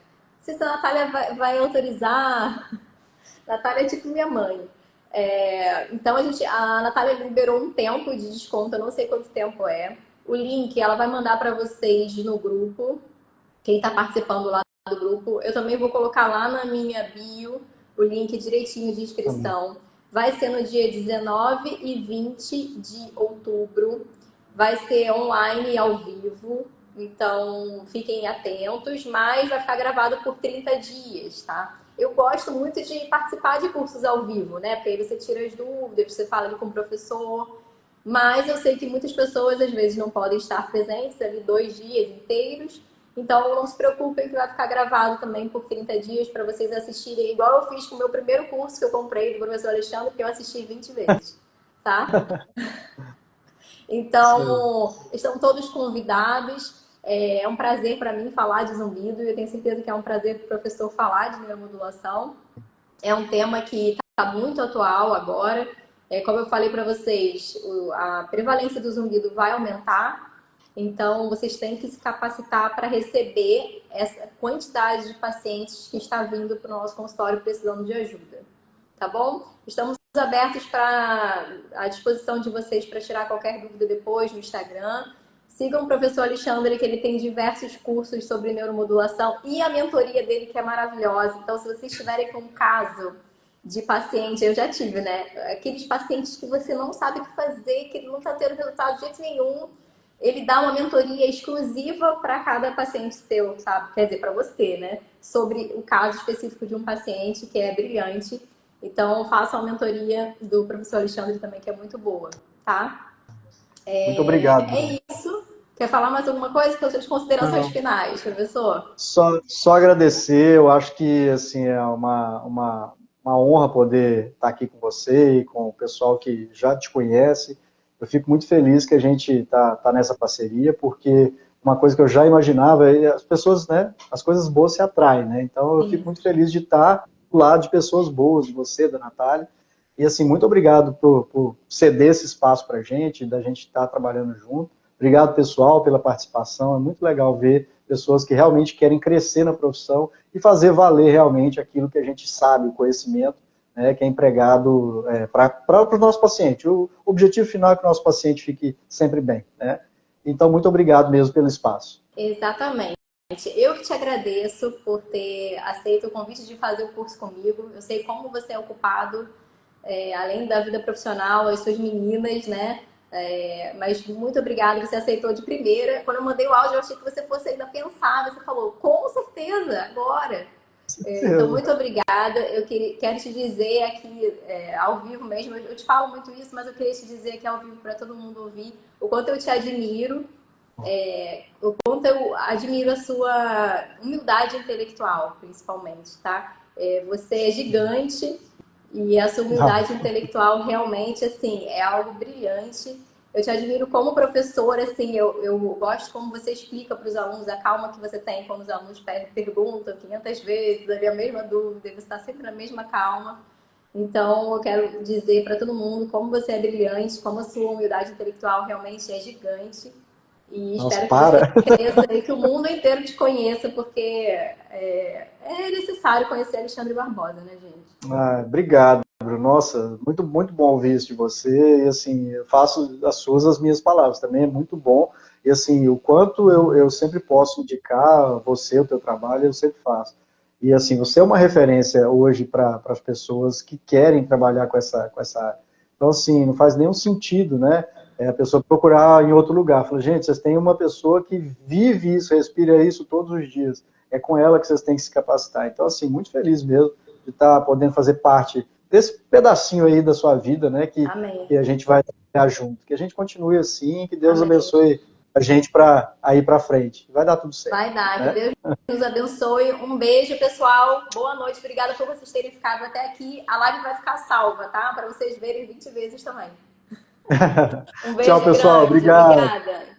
sei se a Natália vai autorizar. Natália é tipo minha mãe. Então a Natália liberou um tempo de desconto, eu não sei quanto tempo é. O link ela vai mandar para vocês no grupo, quem está participando lá do grupo. Eu também vou colocar lá na minha bio o link direitinho de inscrição. Vai ser no dia 19 e 20 de outubro. Vai ser online e ao vivo. Então, fiquem atentos, mas vai ficar gravado por 30 dias, tá? Eu gosto muito de participar de cursos ao vivo, né? Porque aí você tira as dúvidas, você fala ali com o professor. Mas eu sei que muitas pessoas, às vezes, não podem estar presentes ali 2 dias inteiros. Então, não se preocupem que vai ficar gravado também por 30 dias para vocês assistirem, igual eu fiz com o meu primeiro curso que eu comprei do professor Alexandre, que eu assisti 20 vezes, tá? Então, estão todos convidados. É um prazer para mim falar de zumbido e eu tenho certeza que é um prazer para o professor falar de neuromodulação. É um tema que está muito atual agora. Como eu falei para vocês, a prevalência do zumbido vai aumentar. Então, vocês têm que se capacitar para receber essa quantidade de pacientes que está vindo para o nosso consultório precisando de ajuda. Tá bom? Estamos abertos à disposição de vocês para tirar qualquer dúvida depois no Instagram. Sigam o professor Alexandre, que ele tem diversos cursos sobre neuromodulação e a mentoria dele, que é maravilhosa. Então, se vocês tiverem com um caso de paciente, eu já tive, né? Aqueles pacientes que você não sabe o que fazer, que não está tendo resultado de jeito nenhum, ele dá uma mentoria exclusiva para cada paciente seu, sabe? Quer dizer, para você, né? Sobre o caso específico de um paciente que é brilhante. Então, façam a mentoria do professor Alexandre também, que é muito boa, tá? Muito obrigado. É isso. Quer falar mais alguma coisa? As suas considerações finais, professor? Só agradecer, eu acho que assim, é uma honra poder estar aqui com você e com o pessoal que já te conhece. Eu fico muito feliz que a gente está nessa parceria, porque uma coisa que eu já imaginava é as pessoas, né, as coisas boas se atraem, né? Então eu fico muito feliz de estar do lado de pessoas boas, de você, da Natália. E assim, muito obrigado por ceder esse espaço para a gente, da gente estar trabalhando junto. Obrigado, pessoal, pela participação. É muito legal ver pessoas que realmente querem crescer na profissão e fazer valer realmente aquilo que a gente sabe, o conhecimento, né, que é empregado para o nosso paciente. O objetivo final é que o nosso paciente fique sempre bem, né? Então, muito obrigado mesmo pelo espaço. Exatamente. Eu que te agradeço por ter aceito o convite de fazer o curso comigo. Eu sei como você é ocupado, além da vida profissional, as suas meninas, né? Mas muito obrigada, você aceitou de primeira. Quando eu mandei o áudio, eu achei que você fosse ainda pensar. Você falou, com certeza, agora. Então, muito obrigada. Eu quero te dizer aqui, ao vivo mesmo, eu te falo muito isso, mas eu queria te dizer aqui ao vivo para todo mundo ouvir o quanto eu te admiro, o quanto eu admiro a sua humildade intelectual, principalmente, tá? Você é gigante e a sua humildade intelectual realmente, assim, é algo brilhante. Eu te admiro como professora, assim, eu gosto como você explica para os alunos, a calma que você tem quando os alunos perguntam 500 vezes, a mesma dúvida, você está sempre na mesma calma. Então, eu quero dizer para todo mundo como você é brilhante, como a sua humildade intelectual realmente é gigante. E Nossa, espero que você para! cresça e que o mundo inteiro te conheça, porque é necessário conhecer Alexandre Barbosa, né, gente? Ah, obrigado, Bruno. Nossa, muito bom ouvir isso de você. E assim, eu faço as suas as minhas palavras também, é muito bom. E assim, o quanto eu sempre posso indicar você, o teu trabalho, eu sempre faço. E assim, você é uma referência hoje para as pessoas que querem trabalhar com essa área. Então, assim, não faz nenhum sentido, né? A pessoa procurar em outro lugar. Fala, gente, vocês têm uma pessoa que vive isso, respira isso todos os dias. É com ela que vocês têm que se capacitar. Então, assim, muito feliz mesmo de estar podendo fazer parte desse pedacinho aí da sua vida, né, Amém. que a gente vai trabalhar junto. Que a gente continue assim, que Deus Amém. abençoe a gente para ir para frente. Vai dar tudo certo. Vai dar. Que Né? Deus nos abençoe. Um beijo, pessoal. Boa noite. Obrigada por vocês terem ficado até aqui. A live vai ficar salva, tá? Para vocês verem 20 vezes também. Um Tchau, beijo pessoal. grande. Obrigado. Obrigada.